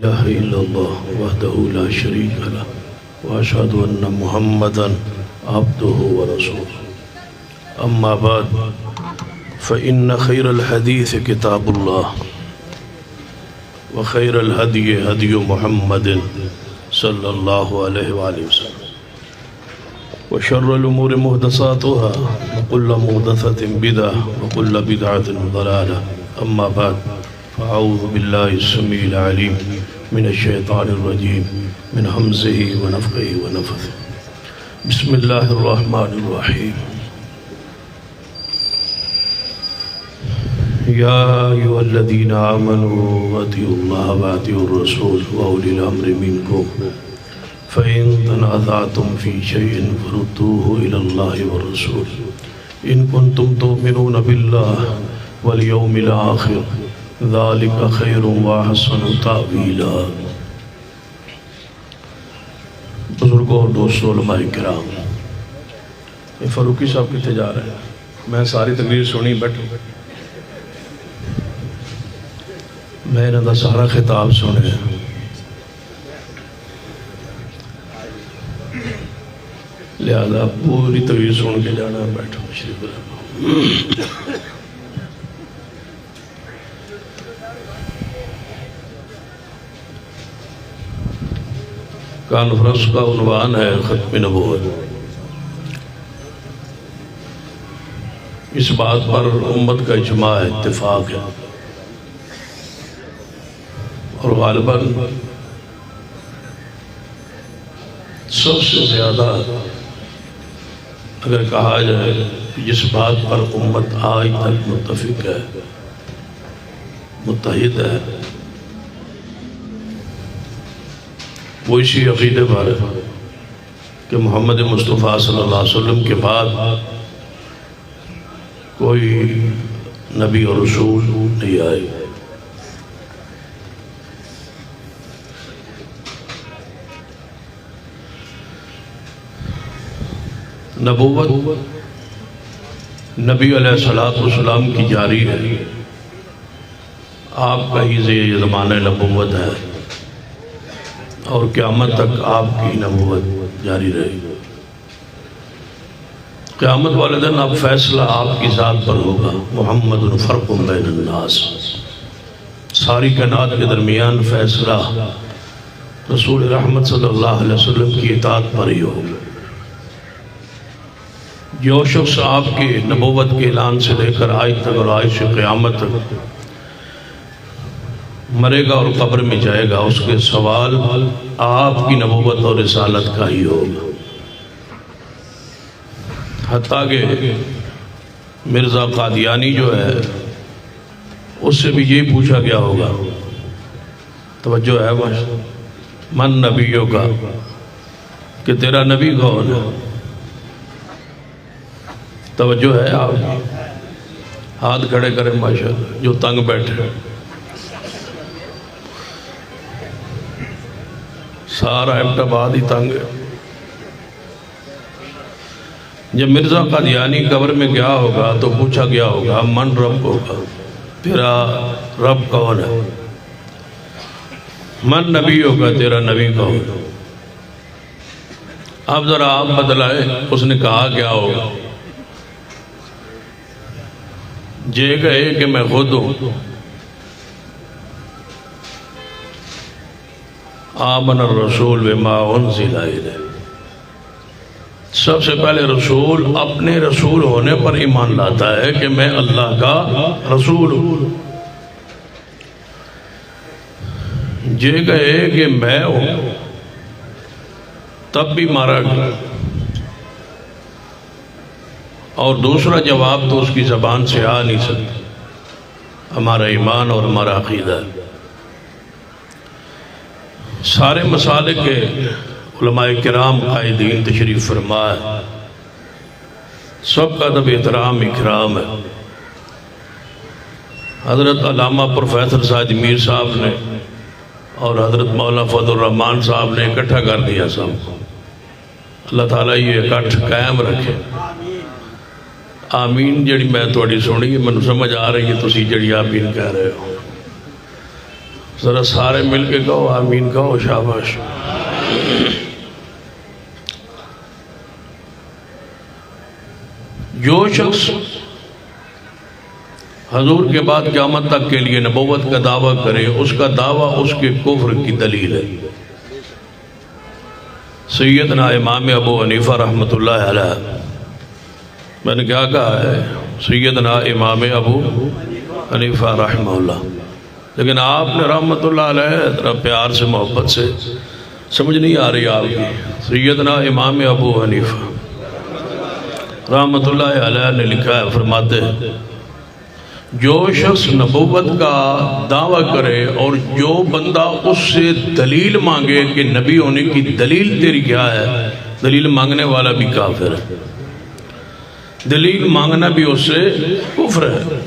لا إله إلا الله وحده لا شريك له وأشهد أن محمدا عبده ورسوله أما بعد فإن خير الحديث كتاب الله وخير الهدي هدي محمد صلى الله عليه وآله وسلم وشر الأمور محدثاتها وكل محدثة بدعة وكل بدعة ضلالة أما بعد فأعوذ بالله السميع العليم من الشيطان الرجيم من همزه ونفخه ونفثه بسم الله الرحمن الرحيم يا أيها الذين آمنوا أطيعوا الله وأطيعوا الرسول وأولي الأمر منكم فإن تنازعتم في شيء فردوه إلى الله والرسول إن كنتم تؤمنون بالله واليوم الآخر ذلك خير وأحسن تأويلا۔ بزرگوں اور دوستوں علماء کرام، فاروقی صاحب کتنے جا رہے ہیں؟ میں ساری تقریر سنی بیٹھا، میں انہوں دا سارا خطاب سنے، لہذا پوری تقریر سن کے جانا بیٹھا شریف اللہ۔ کانفرنس کا عنوان ہے ختم نبوت۔ اس بات پر امت کا اجماع اتفاق ہے، اور غالباً سب سے زیادہ اگر کہا جائے جس بات پر امت آج تک متفق ہے، متحد ہے، وہ اسی عقیدے پر ہے کہ محمد مصطفیٰ صلی اللہ علیہ وسلم کے بعد کوئی نبی اور رسول نہیں آئے۔ نبوت نبی علیہ السلام کی جاری ہے، آپ کا ہی زمانہ نبوت ہے، اور قیامت تک آپ کی نبوت جاری رہے گی۔ قیامت والے دن اب فیصلہ آپ کی ذات پر ہوگا۔ محمد فرق بین الناس، ساری کائنات کے درمیان فیصلہ رسول رحمت صلی اللہ علیہ وسلم کی اطاعت پر ہی ہوگا۔ جو شخص آپ کی نبوت کے اعلان سے لے کر آج تک اور آج سے قیامت تک مرے گا اور قبر میں جائے گا، اس کے سوال آپ کی نبوت اور رسالت کا ہی ہوگا۔ حتیٰ کہ مرزا قادیانی جو ہے اس سے بھی یہی پوچھا گیا ہوگا، توجہ ہے من نبیوں کا، کہ تیرا نبی کون ہے؟ توجہ ہے آپ؟ ہاتھ کھڑے کریں ماشاءاللہ جو تنگ بیٹھے، سارا احمدآباد ہی تنگ ہے۔ جب مرزا قادیانی قبر میں گیا ہوگا تو پوچھا گیا ہوگا من رب ہوگا، تیرا رب کون ہے؟ من نبی ہوگا، تیرا نبی کون ہے؟ اب ذرا آپ بدلائے، اس نے کہا کیا ہوگا؟ یہ کہے کہ میں خود ہوں۔ آمن الرسول بما انزل الیہ، سب سے پہلے رسول اپنے رسول ہونے پر ایمان لاتا ہے کہ میں اللہ کا رسول ہوں۔ یہ کہے کہ میں ہوں تب بھی مارا گیا، اور دوسرا جواب تو اس کی زبان سے آ نہیں سکتا۔ ہمارا ایمان اور ہمارا عقیدہ ہے۔ سارے مسالک کے علماء کرام قائدین تشریف فرما ہے، سب کا ادب احترام اکرام ہے۔ حضرت علامہ پروفیسر سعد میر صاحب نے اور حضرت مولانا فضل الرحمان صاحب نے اکٹھا کر دیا سب کو۔ اللہ تعالیٰ یہ اکٹھ قائم رکھے۔ آمین جڑی میں تھوڑی سنی، میں سمجھ آ رہی ہے تسی جڑی آمین کہہ رہے ہو۔ ذرا سارے مل کے کہو آمین کہو شاباش۔ جو شخص حضور کے بعد قیامت تک کے لیے نبوت کا دعویٰ کرے اس کا دعویٰ اس کے کفر کی دلیل ہے۔ سیدنا امام ابو حنیفہ رحمۃ اللہ علیہ، میں نے کیا کہا ہے؟ سیدنا امام ابو حنیفہ رحمہ اللہ، لیکن آپ نے رحمۃ اللہ علیہ ذرا پیار سے محبت سے، سمجھ نہیں آ رہی آپ کی، سیدنا امام ابو حنیفہ رحمۃ اللہ علیہ نے لکھا ہے، فرماتے ہیں جو شخص نبوت کا دعویٰ کرے اور جو بندہ اس سے دلیل مانگے کہ نبی ہونے کی دلیل تیری کیا ہے، دلیل مانگنے والا بھی کافر ہے، دلیل مانگنا بھی اس سے کفر ہے۔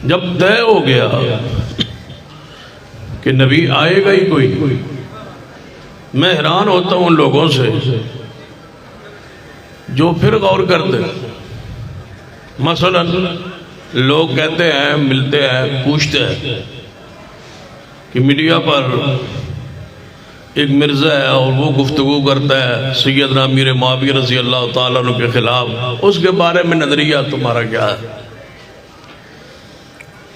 جب طے ہو گیا کہ نبی آئے گا ہی کوئی، میں حیران ہوتا ہوں ان لوگوں سے جو پھر غور کرتے ہیں۔ مثلا لوگ کہتے ہیں، ملتے ہیں، پوچھتے ہیں کہ میڈیا پر ایک مرزا ہے اور وہ گفتگو کرتا ہے سیدنا امیر معاویہ رضی اللہ تعالیٰ عنہ کے خلاف، اس کے بارے میں نظریہ تمہارا کیا ہے؟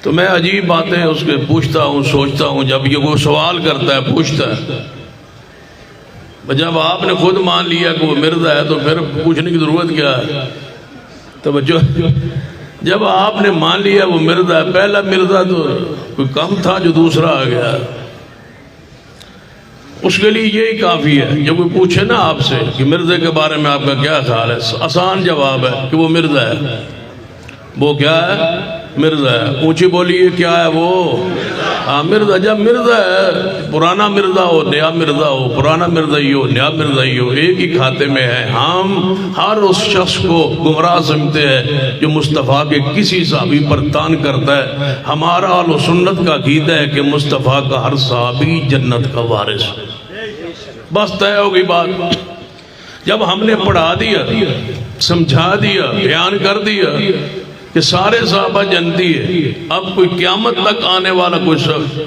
تو میں عجیب باتیں اس کے پوچھتا ہوں، سوچتا ہوں، جب یہ وہ سوال کرتا ہے، پوچھتا ہے، جب آپ نے خود مان لیا کہ وہ مرزا ہے تو پھر پوچھنے کی ضرورت کیا ہے؟ توجہ، جب آپ نے مان لیا وہ مرزا ہے، پہلا مرزا تو کوئی کم تھا جو دوسرا آ گیا، اس کے لیے یہی کافی ہے۔ جب کوئی پوچھے نا آپ سے کہ مرزا کے بارے میں آپ کا کیا خیال ہے، آسان جواب ہے کہ وہ مرزا ہے۔ وہ کیا ہے؟ مرزا ہے۔ اونچی بولیے کیا ہے وہ؟ مرزا۔ جب مرزا ہے، پرانا مرزا ہو نیا مرزا ہو، پرانا مرزا ہی ہو نیا مرزا ہی ہو، ایک ہی کھاتے میں ہے۔ ہم ہر اس شخص کو گمراہ سمجھتے ہیں جو مصطفیٰ کے کسی صحابی پر تان کرتا ہے۔ ہمارا اہل و سنت کا عقیدہ ہے کہ مصطفیٰ کا ہر صحابی جنت کا وارث ہے۔ بس طے ہو گئی بات۔ جب ہم نے پڑھا دیا، سمجھا دیا، بیان کر دیا کہ سارے صحابہ جنتی ہے، اب کوئی قیامت تک آنے والا کوئی شخص،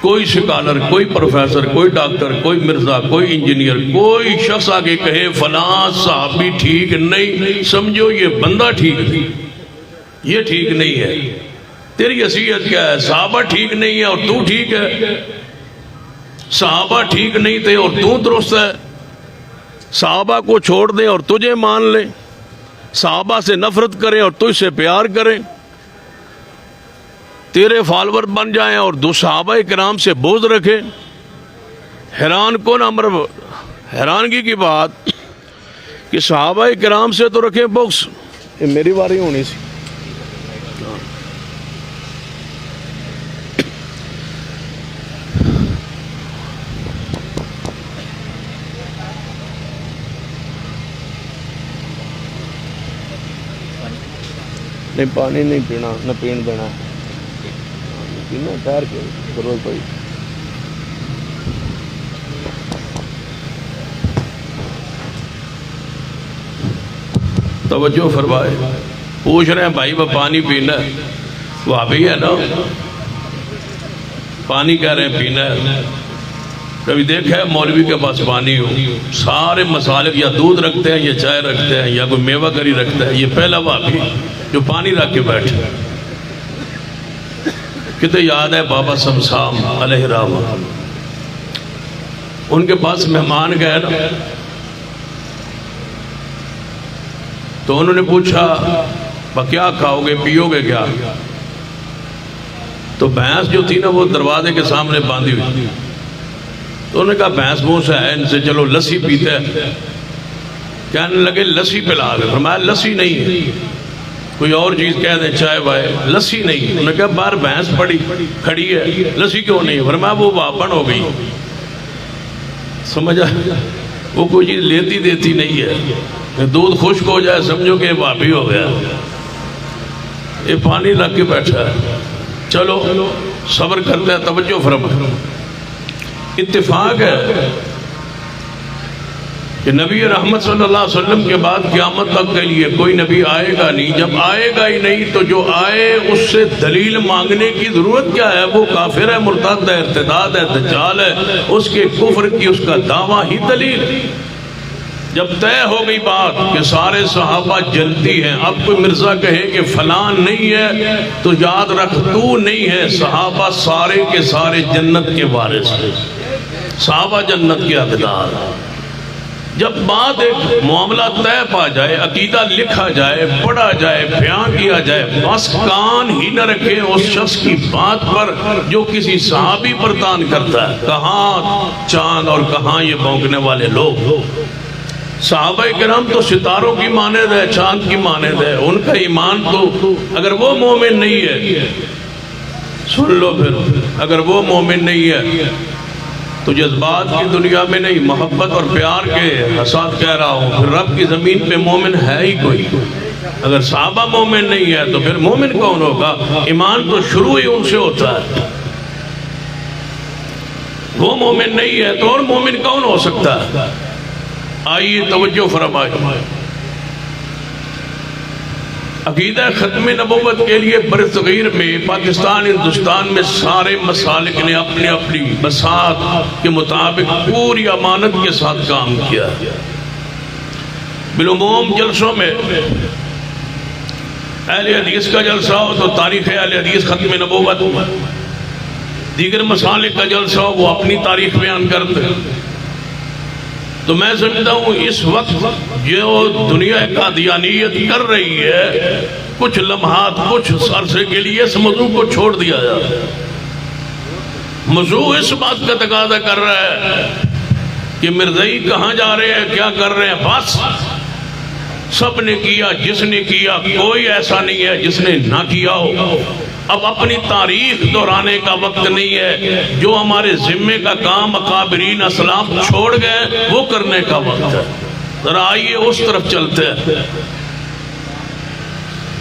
کوئی سکالر، کوئی پروفیسر، کوئی ڈاکٹر، کوئی مرزا، کوئی انجینئر، کوئی شخص آگے کہے فلاں صحابی ٹھیک نہیں، سمجھو یہ بندہ ٹھیک نہیں، یہ ٹھیک نہیں ہے۔ تیری حیثیت کیا ہے؟ صحابہ ٹھیک نہیں ہے اور تو ٹھیک ہے؟ صحابہ ٹھیک نہیں تھے اور تو درست ہے؟ صحابہ کو چھوڑ دیں اور تجھے مان لیں، صحابہ سے نفرت کریں اور تجھ سے پیار کریں، تیرے فالور بن جائیں اور دو صحابہ کرام سے بغض رکھیں۔ حیران کن امر، حیرانگی کی بات کہ صحابہ کرام سے تو رکھیں بغض۔ یہ میری باری ہونی سی۔ نہیں پانی نہیں پینا، نہ پین دینا، پینا ٹھہر کے ضرورت پڑی۔ توجہ فرمائے، پوچھ رہے ہیں بھائی وہ پانی پینا ہے، وہ بھی ہے نا، پانی کہہ رہے ہیں پینا ہے۔ کبھی دیکھا ہے مولوی کے پاس پانی ہو، سارے مسالے یا دودھ رکھتے ہیں یا چائے رکھتے ہیں یا کوئی میوہ کری رکھتا ہے، یہ پہلا وہابی جو پانی رکھ کے بیٹھے۔ کتنے یاد ہے بابا سمسام علیہ رحمہ، ان کے پاس مہمان گئے نا، تو انہوں نے پوچھا کیا کھاؤ گے، پیو گے کیا؟ تو بھینس جو تھی نا وہ دروازے کے سامنے باندھی ہوئی تھی، تو انہوں نے کہا بھینس بھونس ہے ان سے، چلو لسی پیتے ہیں۔ کہنے لگے لسی پلا دے، فرمایا لسی نہیں ہے، کوئی اور چیز کہہ دیں، چائے وائے، لسی نہیں۔ انہوں نے کہا باہر بھینس پڑی کھڑی ہے، لسی کیوں نہیں؟ فرمایا وہ واپن ہو گئی۔ سمجھا؟ وہ کوئی چیز لیتی دیتی نہیں ہے، دودھ خشک ہو جائے سمجھو کہ واپی ہو گیا، یہ پانی رکھ کے بیٹھا ہے۔ چلو صبر کرتے ہیں، توجہ فرمائیں۔ اتفاق ہے کہ نبی رحمت صلی اللہ علیہ وسلم کے بعد قیامت تک کے لیے کوئی نبی آئے گا نہیں. جب آئے گا ہی نہیں تو جو آئے اس سے دلیل مانگنے کی ضرورت کیا ہے؟ وہ کافر ہے، مرتد ہے، ارتداد ہے، دجال ہے. اس کے کفر کی اس کا دعویٰ ہی دلیل. جب طے ہو گئی بات کہ سارے صحابہ جنتی ہیں، اب کوئی مرزا کہے کہ فلان نہیں ہے تو یاد رکھ تو نہیں ہے. صحابہ سارے کے سارے جنت کے وارث ہیں، صحابہ جنت کے حقدار. جب بات ایک معاملہ طے پا جائے، عقیدہ لکھا جائے، پڑھا جائے، بیان کیا جائے، بس کان ہی نہ رکھے اس شخص کی بات پر جو کسی صحابی پر تان کرتا ہے. کہاں چاند اور کہاں یہ بھونکنے والے لوگ. صحابہ کرام تو ستاروں کی مانند ہے، چاند کی مانند ہے. ان کا ایمان تو اگر وہ مومن نہیں ہے، سن لو پھر، اگر وہ مومن نہیں ہے تو جذبات کی دنیا میں نہیں، محبت اور پیار کے ساتھ کہہ رہا ہوں، پھر رب کی زمین پہ مومن ہے ہی کوئی. اگر صحابہ مومن نہیں ہے تو پھر مومن کون ہوگا؟ ایمان تو شروع ہی ان سے ہوتا ہے. وہ مومن نہیں ہے تو اور مومن کون ہو سکتا ہے؟ آئیے توجہ فرمائیں. عقیدہ ختم نبوت کے لیے برصغیر میں، پاکستان ہندوستان میں سارے مسالک نے اپنے اپنی بساط کے مطابق پوری امانت کے ساتھ کام کیا. بالعموم جلسوں میں اہل حدیث کا جلسہ ہو تو تاریخ اہل حدیث ختم نبوت، دیگر مسالک کا جلسہ ہو وہ اپنی تاریخ بیان کرتے. تو میں سمجھتا ہوں اس وقت جو دنیا قادیانیت کر رہی ہے، کچھ لمحات کچھ عرصے کے لیے اس موضوع کو چھوڑ دیا جائے. موضوع اس بات کا تقاضا کر رہا ہے کہ مرزائی کہاں جا رہے ہیں، کیا کر رہے ہیں. بس سب نے کیا، جس نے کیا، کوئی ایسا نہیں ہے جس نے نہ کیا ہو. اب اپنی تاریخ دہرانے کا وقت نہیں ہے. جو ہمارے ذمے کا کام اکابرین اسلاف چھوڑ گئے وہ کرنے کا وقت ہے. ذرا آئیے اس طرف چلتے ہیں.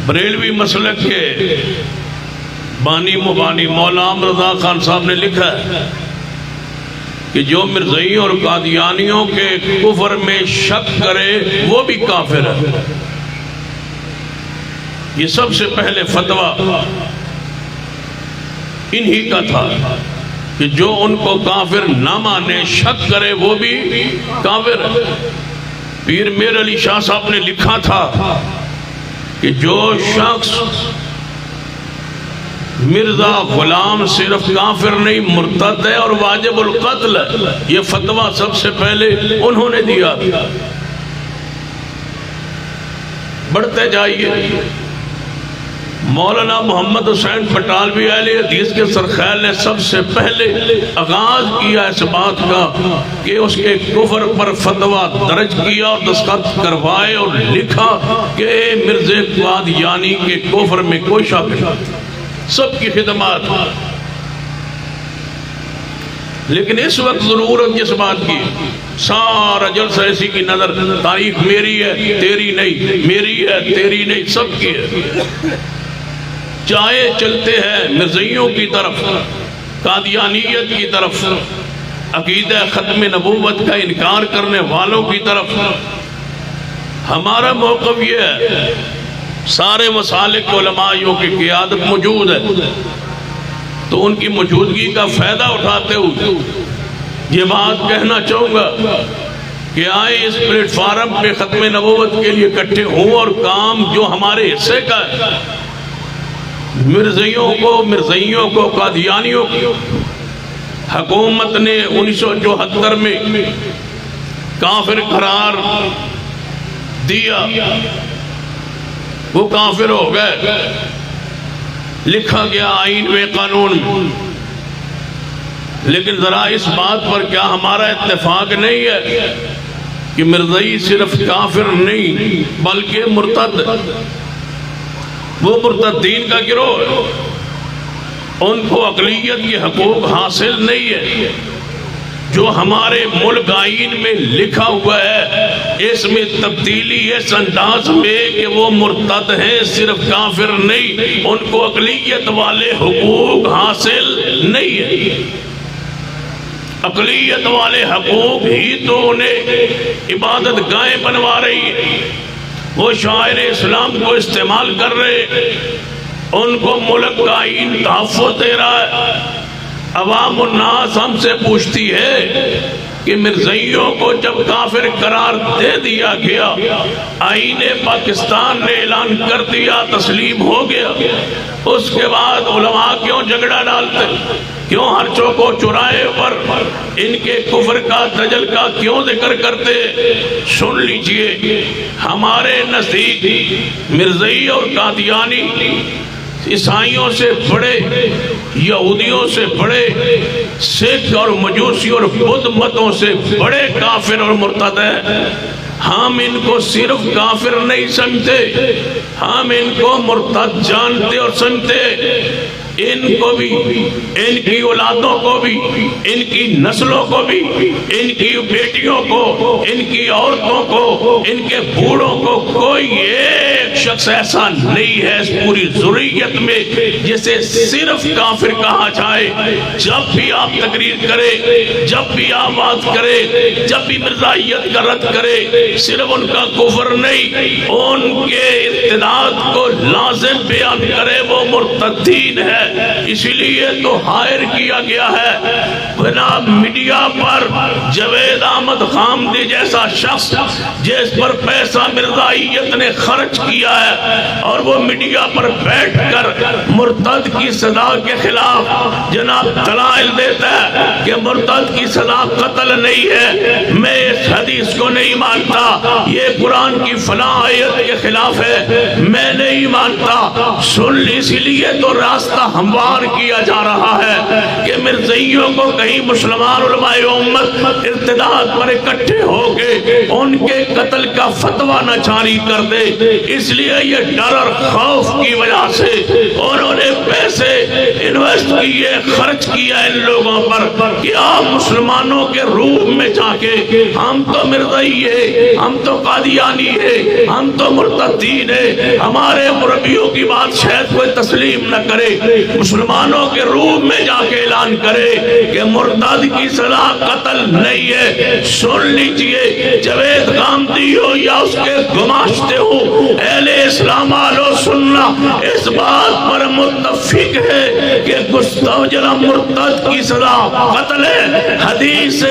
بریلوی مسلک کے بانی مبانی مولا رضا خان صاحب نے لکھا ہے کہ جو مرزائیوں اور قادیانیوں کے کفر میں شک کرے وہ بھی کافر ہے. یہ سب سے پہلے فتویٰ انہی کا تھا کہ جو ان کو کافر نہ مانے، شک کرے، وہ بھی کافر ہے. پیر میر علی شاہ صاحب نے لکھا تھا کہ جو شخص مرزا غلام صرف کافر نہیں مرتد ہے اور واجب القتل ہے. یہ فتویٰ سب سے پہلے انہوں نے دیا. بڑھتے جائیے. مولانا محمد حسین بٹالوی اہل حدیث کے سرخیل نے سب سے پہلے آغاز کیا اس بات کا کہ اس کے کفر پر فتویٰ درج کیا اور دستخط کروائے اور لکھا کہ مرزا قادیانی کے کفر میں کوئی شک نہیں. سب کی خدمات. لیکن اس وقت ضرورت کس بات کی؟ سارا جلسہ ایسی کی نظر تاریخ میری ہے تیری نہیں، میری ہے تیری نہیں، سب کی ہے. چاہے چلتے ہیں مرزائیوں کی طرف، قادیانیت کی طرف، عقیدہ ختم نبوت کا انکار کرنے والوں کی طرف. ہمارا موقف یہ ہے سارے مسالک علمائیوں کی قیادت موجود ہے تو ان کی موجودگی کا فائدہ اٹھاتے ہوئے یہ بات کہنا چاہوں گا کہ آئے اس پلیٹ فارم پہ ختم نبوت کے لیے اکٹھے ہوں اور کام جو ہمارے حصے کا ہے، مرزائیوں کو قادیانیوں کو حکومت نے 1974 میں کافر قرار دیا، وہ کافر ہو گئے، لکھا گیا آئین میں قانون میں. لیکن ذرا اس بات پر کیا ہمارا اتفاق نہیں ہے کہ مرزائی صرف کافر نہیں بلکہ مرتد، وہ مرتدین کا گروہ ہے. ان کو اقلیت کے حقوق حاصل نہیں ہے. جو ہمارے ملک آئین میں لکھا ہوا ہے اس میں تبدیلی اس انداز میں کہ وہ مرتد ہیں، صرف کافر نہیں، ان کو اقلیت والے حقوق حاصل نہیں ہے. اقلیت والے حقوق ہی تو انہیں عبادت گاہیں بنوا رہی ہے. وہ شاعر اسلام کو استعمال کر رہے، ان کو ملک کا آئین تحفظ دے رہا ہے. عوام الناس ہم سے پوچھتی ہے کہ مرزائیوں کو جب کافر قرار دے دیا گیا، آئین پاکستان نے اعلان کر دیا، تسلیم ہو گیا، اس کے بعد علماء کیوں جھگڑا ڈالتے، کیوں ہر چوکو چوراہے پر ان کے کفر کا دجل کا کیوں ذکر کرتے؟ سن لیجئے، ہمارے نزدیک مرزائی اور قادیانی عیسائیوں سے بڑے، یہودیوں سے بڑے، سکھ اور مجوسی اور بدھ متوں سے بڑے کافر اور مرتد ہیں. ہم ان کو صرف کافر نہیں سمجھتے، ہم ان کو مرتد جانتے اور سمجھتے. ان کو بھی، ان کی اولادوں کو بھی، ان کی نسلوں کو بھی، ان کی بیٹیوں کو، ان کی عورتوں کو، ان کے بوڑھوں کو، کوئی ایک شخص ایسا نہیں ہے اس پوری ذریت میں جسے صرف کافر کہا جائے. جب بھی آپ تقریر کرے، جب بھی آپ بات کرے، جب بھی مرزائیت کا رد کرے، صرف ان کا کفر نہیں، ان کے ارتداد کو لازم بیان کرے، وہ مرتدین ہے. اسی لیے تو ہائر کیا گیا ہے. بنا میڈیا پر جاوید احمد خامدی جیسا شخص جس پر پیسہ مرزائیت نے خرچ کیا ہے، اور وہ میڈیا پر بیٹھ کر مرتد کی سزا کے خلاف جناب دلائل دیتا ہے کہ مرتد کی سزا قتل نہیں ہے. میں اس حدیث کو نہیں مانتا، یہ قرآن کی فلاں آیت کے خلاف ہے، میں نہیں مانتا. سن لی، اسی لیے تو راستہ ہموار کیا جا رہا ہے کہ مرزائیوں کو کہیں مسلمان علماء امت ارتداد پر اکٹھے ہو کے ان کے قتل کا فتویٰ نہ جاری کر دے. اس لیے یہ ڈر اور خوف کی وجہ سے انہوں نے پیسے انویسٹ کیے، خرچ کیا ان لوگوں پر کہ آپ مسلمانوں کے روح میں جا کے ہم تو مرزائی ہیں، ہم تو قادیانی ہیں، ہم تو مرتدین ہیں. ہمارے مربیوں کی بات شاید کوئی تسلیم نہ کرے، مسلمانوں کے روح میں جا کے اعلان کرے کہ مرتد کی سزا قتل نہیں ہے. سن لیجئے، جاوید خامدی ہو یا اس کے گماشتے ہو، اہل اسلام آلو سننا اس بات پر متفق ہے کہ گستاخ مرتد کی سزا قتل ہے. حدیث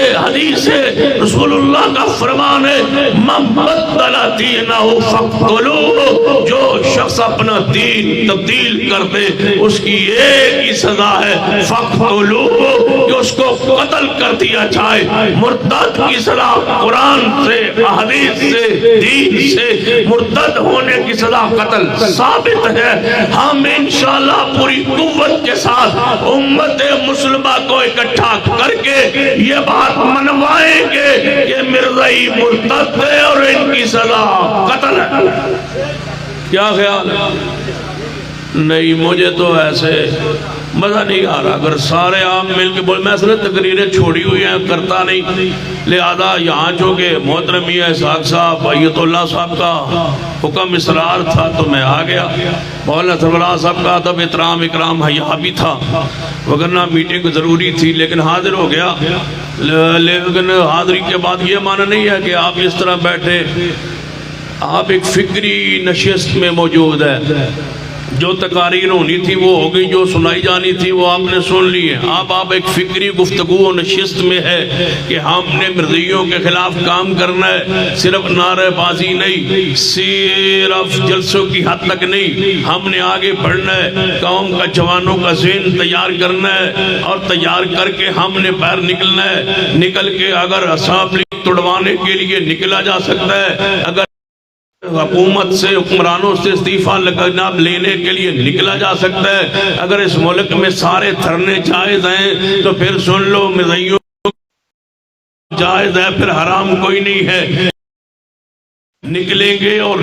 رسول اللہ کا فرمان ہے، من بدل دینہ فاقتلوہ، جو شخص اپنا دین تبدیل کر دے اس کی ایک ہی سزا ہے، فاقتلوہ، کہ اس کو قتل کر دیا جائے. مرتد کی سزا قرآن سے، حدیث سے، دین سے مرتد ہونے کی سزا قتل ثابت ہے. ہم انشاءاللہ پوری قوت کے ساتھ امت مسلمہ کو اکٹھا کر کے یہ بات منوائیں گے کہ مرزائی مرتد ہے اور ان کی سزا قتل ہے. کیا خیال ہے؟ نہیں، مجھے تو ایسے مزہ نہیں آ رہا. اگر سارے آپ مل کے بول، میں اصل تقریریں چھوڑی ہوئی ہیں، کرتا نہیں، لہذا یہاں چونکہ محترم میاں اسحاق صاحب، ایت اللہ صاحب کا حکم اصرار تھا تو میں آ گیا. مولانا سربراہ صاحب کا ادب احترام اکرام حیا بھی تھا، وگرنہ میٹنگ ضروری تھی، لیکن حاضر ہو گیا. لیکن حاضری کے بعد یہ معنی نہیں ہے کہ آپ اس طرح بیٹھے. آپ ایک فکری نشست میں موجود ہے. جو تقاریر ہونی تھی وہ ہو گئی، جو سنائی جانی تھی وہ آپ نے سن لی ہے. آپ ایک فکری گفتگو و نشست میں ہے کہ ہم نے مرزائیوں کے خلاف کام کرنا ہے. صرف نعرہ بازی نہیں، صرف جلسوں کی حد تک نہیں، ہم نے آگے بڑھنا ہے. قوم کا جوانوں کا ذہن تیار کرنا ہے، اور تیار کر کے ہم نے باہر نکلنا ہے. نکل کے اگر اصحاب لیگ توڑوانے کے لیے نکلا جا سکتا ہے، اگر حکومت سے، حکمرانوں سے استعفیٰ لینے کے لیے نکلا جا سکتا ہے، اگر اس ملک میں سارے دھرنے جائز ہیں تو پھر سن لو، مرزائیوں جائز ہے، پھر حرام کوئی نہیں ہے. نکلیں گے اور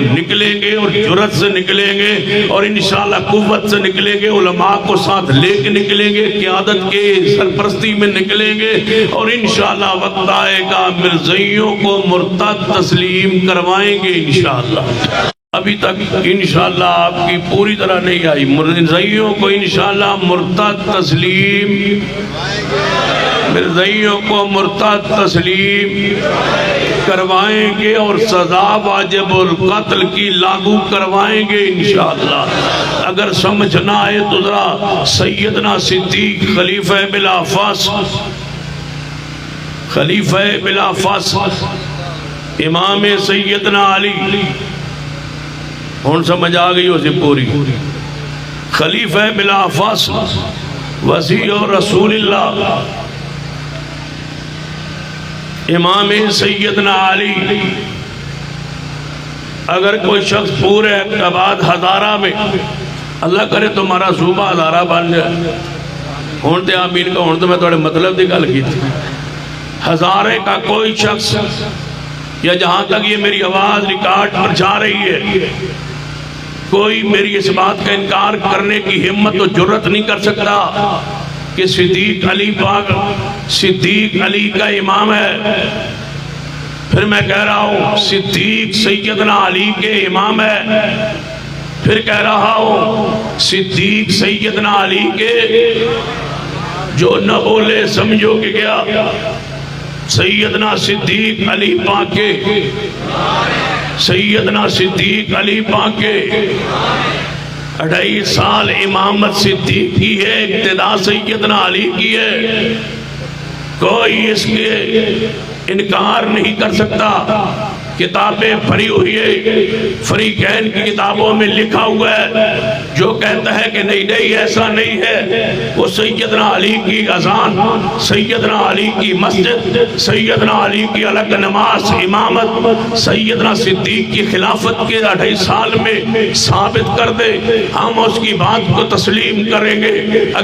جرت سے نکلیں گے، اور انشاءاللہ قوت سے نکلیں گے، علماء کو ساتھ لے کے نکلیں گے، قیادت کے سرپرستی میں نکلیں گے، اور انشاءاللہ وقت آئے گا مرزائیوں کو مرتد تسلیم کروائیں گے انشاءاللہ. ابھی تک انشاءاللہ آپ کی پوری طرح نہیں آئی. مرزائیوں کو انشاءاللہ مرتد تسلیم مرزائیوں کو مرتد تسلیم کروائیں گے اور سزا واجب القتل کی لاگو کروائیں گے انشاءاللہ۔ اگر سمجھ نہ آئے تو ذرا سیدنا صدیق خلیفہ بلا فصل، خلیفہ بلا فصل امام سیدنا علی، ہون سمجھ آ گئی اسے پوری، خلیفہ بلا فصل وصی رسول اللہ امام سیدنا علی، اگر کوئی شخص پورے بعد ہزارہ میں، اللہ کرے تمہارا صوبہ ہزارہ بن جائے، ہون تے آمین کا، ہون تو میں تھوڑے مطلب دی گل کی تھی، ہزارے کا کوئی شخص، یا جہاں تک یہ میری آواز ریکارڈ پر جا رہی ہے، کوئی میری اس بات کا انکار کرنے کی ہمت و جرت نہیں کر سکتا کہ صدیق علی پاک صدیق علی کا امام ہے۔ پھر میں کہہ رہا ہوں صدیق سیدنا علی کے امام ہے، پھر کہہ رہا ہوں صدیق سیدنا علی کے، جو نہ بولے سمجھو کہ کیا، سیدنا صدیق علی پاک کے، سیدنا صدیق علی پاک کے 28 سال امامت صدیق کی ہے، ابتدا سیدنا علی کی ہے، کوئی اس کے انکار نہیں کر سکتا۔ کتابیں پڑھی ہوئی ہے، فریقین کی کتابوں میں لکھا ہوا ہے، جو کہتا ہے کہ نہیں نہیں ایسا نہیں ہے، وہ سیدنا علی کی اذان، سیدنا علی کی مسجد، سیدنا علی کی الگ نماز امامت، سیدنا صدیق کی خلافت کے 28 سال میں ثابت کر دے، ہم اس کی بات کو تسلیم کریں گے۔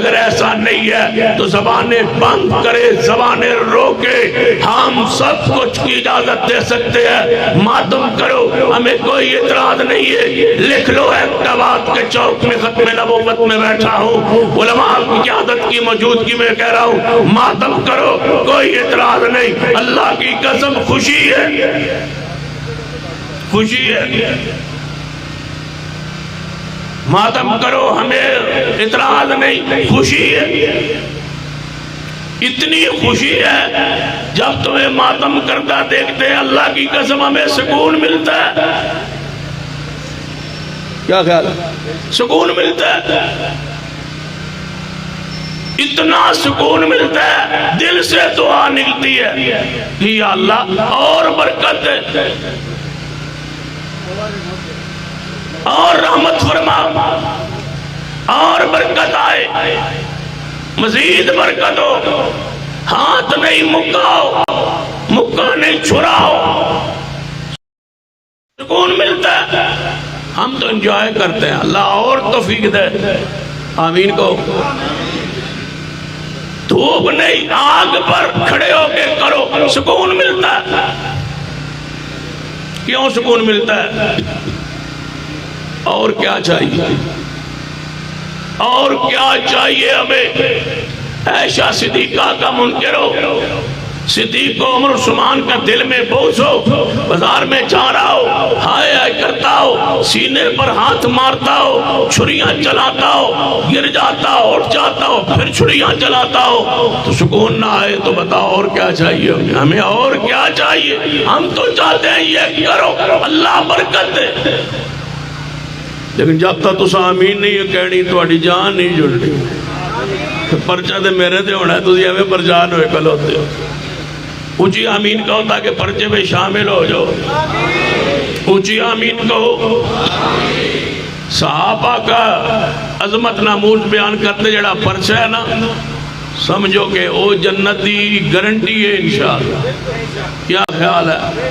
اگر ایسا نہیں ہے تو زبانیں بند کرے، زبانیں روکے، ہم سب کچھ کی اجازت دے سکتے ہیں، ماتم کرو، ہمیں کوئی اعتراض نہیں ہے، لکھ لو احتباد کے چوک میں ختم نبوت میں بیٹھا ہوں، علماء کی قیادت کی موجودگی میں کہہ رہا ہوں، ماتم کرو، کوئی اعتراض نہیں، اللہ کی قسم خوشی ہے، خوشی ہے، ماتم کرو، ہمیں اعتراض نہیں، خوشی ہے، اتنی خوشی ہے جب تمہیں ماتم کرتا دیکھتے ہیں، اللہ کی قسم ہمیں سکون ملتا ہے، کیا خیال ہے؟ سکون ملتا ہے، اتنا سکون ملتا ہے، دل سے دعا نکلتی ہے، یا اللہ اور برکت دے اور رحمت فرما اور برکت آئے، مزید برکت ہو، ہاتھ نہیں مکاؤ، مکا نہیں چھڑاؤ، سکون ملتا ہے، ہم تو انجوائے کرتے ہیں، اللہ اور توفیق دے، آمین کو۔ دھوپ نہیں، آگ پر کھڑے ہو کے کرو، سکون ملتا ہے، کیوں سکون ملتا ہے؟ اور کیا چاہیے؟ اور کیا چاہیے ہمیں؟ عائشہ صدیقہ کا منکر ہو، صدیق کو عمر عثمان کا دل میں بوجھ ہو، بازار میں جا رہا ہو، ہائے ہائے کرتا ہو، سینے پر ہاتھ مارتا ہو، چھریاں چلاتا ہو، گر جاتا ہو، اٹھ جاتا ہو، پھر چھریاں چلاتا ہو، تو سکون نہ آئے تو بتاؤ اور کیا چاہیے ہمیں؟ اور کیا چاہیے؟ ہم تو چاہتے ہیں یہ کرو، اللہ برکت دے، لیکن جب تک تسا آمین نہیں کہنی تہاڈی جان نہیں جڑنی، پرچہ دے میرے تے ہونا ہے، تسی ایویں پرچان ہوئے کل ہوتے ہو، اونچی آمین کہو تاکہ پرچے میں شامل ہو جاؤ، اونچی آمین کہو۔ صحابہ کا عظمت ناموز بیان کرتے جڑا پرچہ ہے نا، سمجھو کہ او جنت دی گارنٹی ہے انشاءاللہ، کیا خیال ہے؟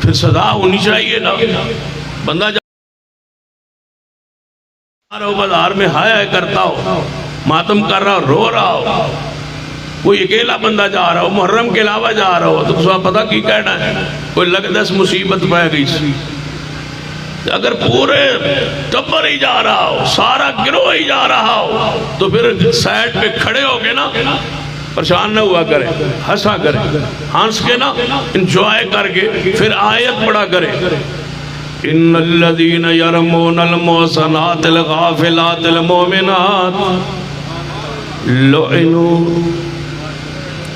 پھر سزا ہونی چاہیے نا، بندہ بازار میں ہائے کرتا ہو، ماتم کر رہا ہو، رو رہا ہو، کوئی اکیلا بندہ جا رہا ہو، محرم کے علاوہ جا رہا ہو، تو تمہیں پتہ کی کہنا ہے؟ کوئی لگدس مصیبت پہ گئی سی، اگر پورے ٹبر ہی جا رہا ہو، سارا گروہ ہی جا رہا ہو، تو پھر سائڈ پہ کھڑے ہو کے نا پریشان نہ ہوا کرے، ہنسا کرے، ہنس کے نا انجوائے کر کے پھر آیت پڑھا کرے، ان الذین یرمون المحصنات الغافلات المؤمنات لعنوا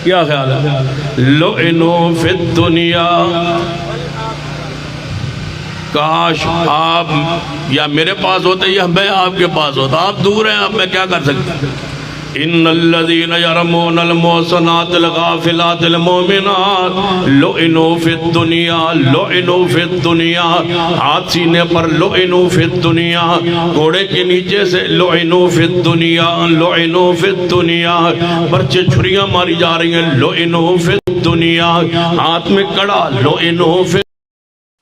کیا خیال ہے؟ لعنوا فی الدنیا، کاش آپ یا میرے پاس ہوتے یا میں آپ کے پاس ہوتا، آپ دور ہیں، اب میں کیا کر سکتا؟ ان الذین یرمون المحصنات الغافلات المؤمنات لعنوا فی الدنیا، لعنوا فی الدنیا، ہاتھ سینے پر لعنوا فی الدنیا، گھوڑے کے نیچے سے لعنوا فی الدنیا، لعنوا فی الدنیا، برچے چھریاں ماری جا رہی ہیں، لعنوا فی الدنیا، ہاتھ میں کڑا لعنوا فی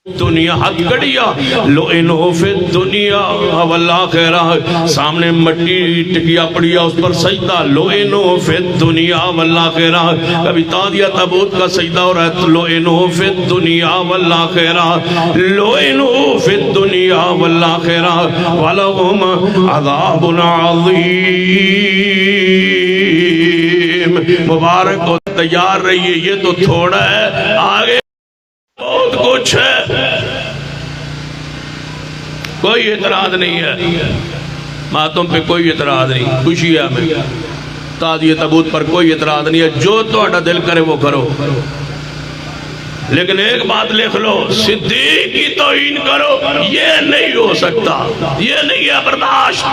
دنیا، ہاتھ کڑیا لعنوا فی الدنیا والآخرہ، سامنے مٹی ٹکیا پڑیا اس پر سجدہ لعنوا فی الدنیا والآخرہ، کبھی تادیہ تابوت کا سجدہ ہو رہا ہے لعنوا فی الدنیا والآخرہ، لعنوا فی الدنیا والآخرہ وَلَهُمْ عَذَابٌ عَظِيمٌ۔ مبارک ہو، تیار رہیے، یہ تو تھوڑا ہے، آگے بہت کچھ ہے، کوئی اعتراض نہیں ہے، ماتم پہ کوئی اعتراض نہیں، خوشی ہے ہمیں، تادیہ تابوت پر کوئی اعتراض نہیں ہے، جو تہاڈا دل کرے وہ کرو، لیکن ایک بات لکھ لو، صدیق کی توہین کرو، یہ نہیں ہو سکتا، یہ نہیں ہے برداشت،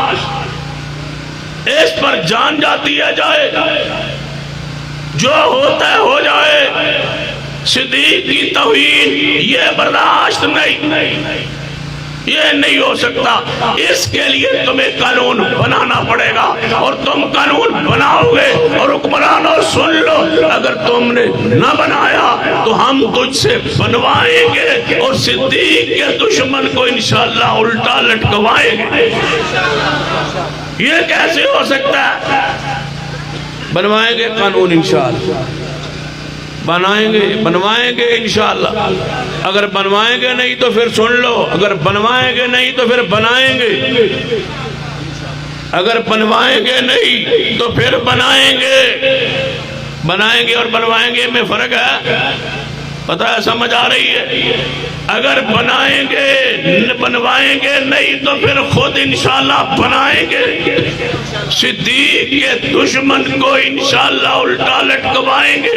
اس پر جان جاتی ہے جائے، جو ہوتا ہے ہو جائے، صدیق کی توہین یہ برداشت نہیں، یہ نہیں ہو سکتا، اس کے لیے تمہیں قانون بنانا پڑے گا، اور تم قانون بناؤ گے، اور حکمرانوں سن لو، اگر تم نے نہ بنایا تو ہم تجھ سے بنوائیں گے، اور صدیق کے دشمن کو انشاءاللہ الٹا لٹکوائیں گے۔ یہ کیسے ہو سکتا ہے؟ بنوائیں گے قانون انشاءاللہ، بنوائیں گے انشاءاللہ، اگر بنوائیں گے نہیں تو پھر سن لو، اگر بنوائیں گے نہیں تو پھر بنائیں گے، اگر بنوائیں گے نہیں تو پھر بنائیں گے اور بنوائیں گے میں فرق ہے، پتہ ہے، سمجھ آ رہی ہے؟ اگر بنائیں گے نہیں تو پھر خود انشاءاللہ بنائیں گے، صدیق کے دشمن کو انشاءاللہ الٹا لٹکوائیں گے،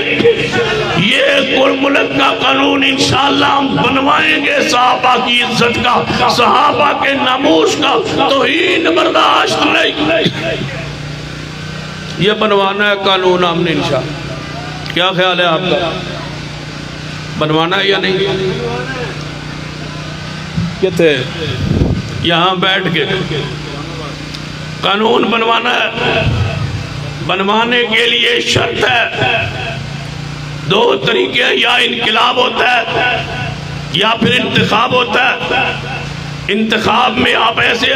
یہ کل ملک کا قانون انشاءاللہ ہم بنوائیں گے، صحابہ کی عزت کا، صحابہ کے ناموس کا توہین برداشت نہیں، یہ بنوانا ہے قانون ہم نے انشاءاللہ۔ کیا خیال ہے آپ کا؟ بنوانا ہے یا نہیں؟ کہتے یہاں بیٹھ کے قانون بنوانا ہے، بنوانے کے لیے شرط ہے، دو طریقے، یا انقلاب ہوتا ہے یا پھر انتخاب ہوتا ہے۔ انتخاب میں آپ ایسے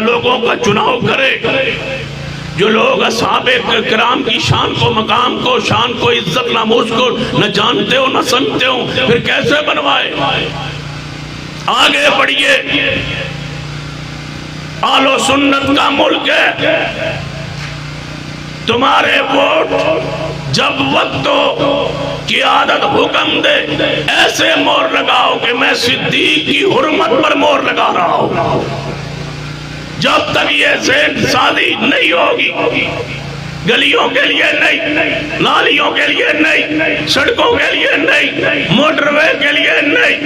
لوگوں کا چناؤ کریں جو لوگ اصحاب کرام کی شان کو، مقام کو، شان کو، عزت ناموس کو نہ جانتے ہو نہ سمجھتے ہو، پھر کیسے بنوائے؟ آگے بڑھئے، اہل و سنت کا ملک ہے، تمہارے ووٹ جب وقت ہو قیادت حکم دے، ایسے مور لگاؤ کہ میں صدیق کی حرمت پر مور لگا رہا ہوں۔ جب تک یہ ذہن سازی نہیں ہوگی، گلیوں کے لیے نہیں، نالیوں کے لیے نہیں، سڑکوں کے لیے نہیں، موٹر وے کے لیے نہیں،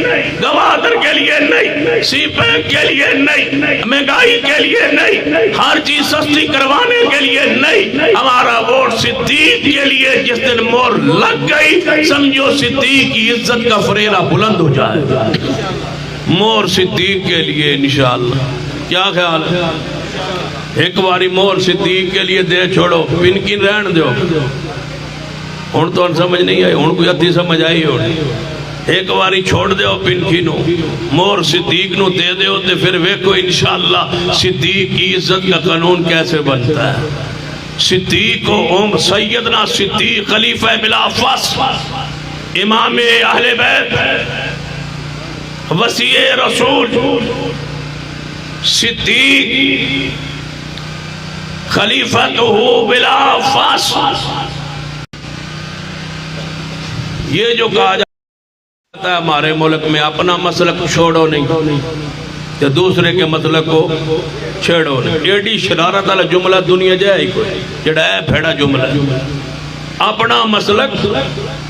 گوادر کے لیے نہیں، سی پیک کے لیے نہیں، مہنگائی کے لیے نہیں، ہر چیز سستی کروانے کے لیے نہیں، ہمارا ووٹ صدیق کے لیے جس دن مور لگ گئی، سمجھو صدیق کی عزت کا فریرہ بلند ہو جائے، مور صدیق کے لیے انشاءاللہ۔ کیا خیال ہے؟ ایک باری مور صدیق کے لیے دے چھوڑو، پن کی رہن دیو، ہون تو سمجھ نہیں آئی، ہون کوئی ادھی سمجھ آئی ہو، ایک باری چھوڑ دیو پن کی نو، مور صدیق نو دے دیو، تے پھر ویکھو انشاءاللہ صدیق کی عزت کا قانون کیسے بنتا ہے۔ صدیق کو سیدنا صدیق خلیفہ بلا فصل، امام اہل بیت، وسیع رسول، صدیق خلیفۃہ بلا فصل، یہ جو کہا جاتا ہے ہمارے ملک میں، اپنا مسلک چھوڑو نہیں کہ دوسرے کے مسلک کو چھیڑو نہیں، ایڈی شرارت والا جملہ دنیا جائے ہی کوئی، جڑا ہے بھیڑا جملہ، اپنا مسلک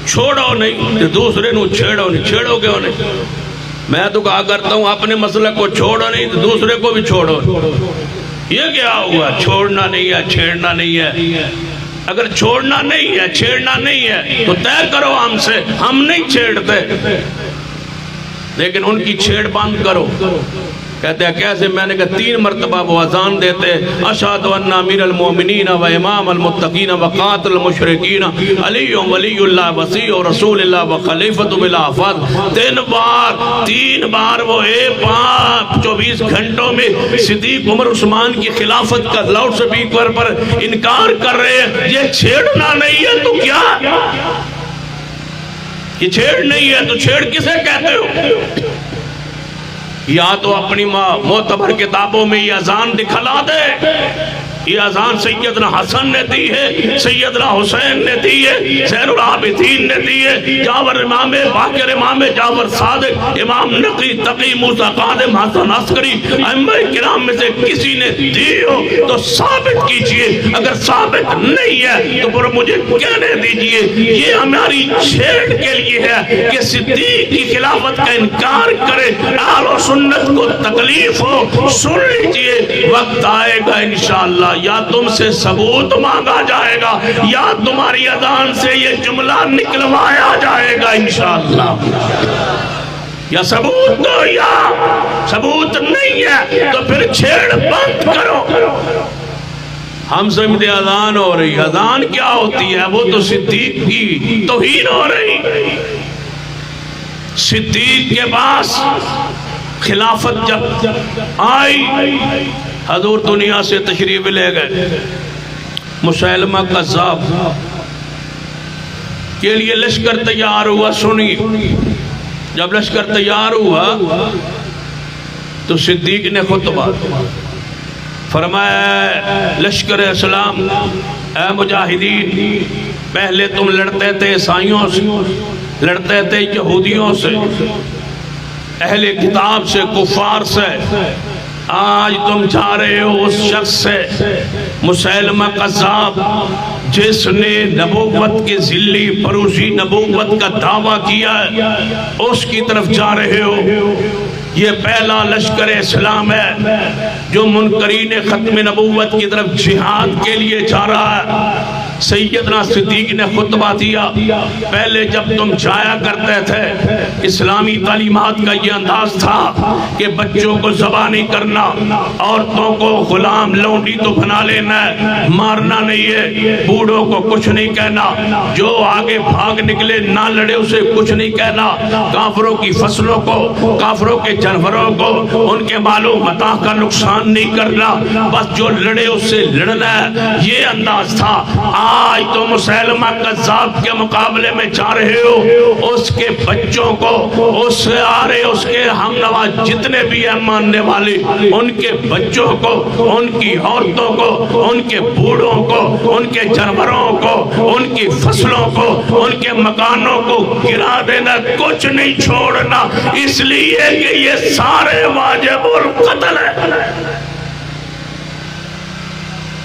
چھوڑو نہیں تو دوسرے نو چھیڑو نہیں. چھیڑو کیوں نہیں؟ میں تو کہا کرتا ہوں اپنے مسلک کو چھوڑو نہیں تو دوسرے کو بھی چھوڑو. یہ کیا ہوا؟ چھوڑنا نہیں ہے، چھیڑنا نہیں ہے. اگر چھوڑنا نہیں ہے، چھیڑنا نہیں ہے تو طے کرو ہم سے، ہم نہیں چھیڑتے، لیکن ان کی چھیڑ بند کرو. کہتے ہیں کیسے؟ میں نے کہا 3 مرتبہ وہ اذان دیتے اشہد ان امیر المومنین و امام المتقین و قاتل المشرکین علی ولی اللہ وسیع و رسول اللہ و خلیفۃ بلا فضل. 3 بار وہ 24 گھنٹوں میں صدیق عمر عثمان کی خلافت کا لاؤڈ سپیکر پر انکار کر رہے ہیں. یہ چھیڑنا نہیں ہے تو کیا؟ یہ چھیڑ نہیں ہے تو چھیڑ کسے کہتے ہو؟ یا تو اپنی معتبر کتابوں میں یہ اذان دکھلا دے. یہ اذان سیدنا حسن نے دی ہے، سیدنا حسین نے دی ہے، زین العابدین نے دی ہے، جعفر امام باقر، امام جعفر صادق، امام نقی تقی موسیٰ قادم حسن عسکری، ائمہ کرام میں سے کسی نے دی ہو تو ثابت کیجئے. اگر ثابت نہیں ہے تو پھر مجھے کہنے دیجئے. یہ ہماری چھیڑ کے لیے ہے کہ صدیق کی خلافت کا انکار کرے. اہل و سنت کو تکلیف ہو، سن لیجئے، وقت آئے گا انشاءاللہ یا تم سے ثبوت مانگا جائے گا یا تمہاری اذان سے یہ جملہ نکلوایا جائے گا انشاءاللہ. یا ثبوت دو، یا ثبوت نہیں ہے تو پھر چھیڑ بند کرو. ہم سمجھتے اذان ہو رہی. اذان کیا ہوتی ہے؟ وہ تو صدیق کی توہین ہو رہی. صدیق کے پاس خلافت جب آئی، حضور دنیا سے تشریف لے گئے. مسیلمہ کذاب کے لیے لشکر تیار ہوا. سنی، جب لشکر تیار ہوا تو صدیق نے خطبہ فرمایا لشکر اسلام، اے مجاہدین، پہلے تم لڑتے تھے عیسائیوں سے، لڑتے تھے یہودیوں سے، اہل کتاب سے، کفار سے. آج تم جا رہے ہو اس شخص سے، مسیلمہ قذاب، جس نے نبوت کے ذلی پروسی نبوت کا دعویٰ کیا ہے، اس کی طرف جا رہے ہو. یہ پہلا لشکر اسلام ہے جو منکرین ختم نبوت کی طرف جہاد کے لیے جا رہا ہے. سیدنا صدیق نے خطبہ دیا. پہلے جب تم جایا کرتے تھے، اسلامی تعلیمات کا یہ انداز تھا کہ بچوں کو ذبح نہیں کرنا، عورتوں کو غلام لونڈی تو بنا لینا ہے، مارنا نہیں ہے، بوڑھوں کو کچھ نہیں کہنا، جو آگے بھاگ نکلے نہ لڑے اسے کچھ نہیں کہنا، کافروں کی فصلوں کو، کافروں کے جانوروں کو، ان کے مال و متاع کا نقصان نہیں کرنا، بس جو لڑے اس سے لڑنا ہے. یہ انداز تھا. آج تو مسیلمہ کذاب کے مقابلے میں جا رہے ہو. اس کے بچوں کو، اس سے آ رہے اس کے ہم نوا جتنے بھی ہیں ماننے والے، ان کے بچوں کو، ان کی عورتوں کو، ان کے بوڑھوں کو، ان کے جانوروں کو، ان کی فصلوں کو، ان کے مکانوں کو گرا دینا، کچھ نہیں چھوڑنا، اس لیے کہ یہ سارے واجب القتل ہے.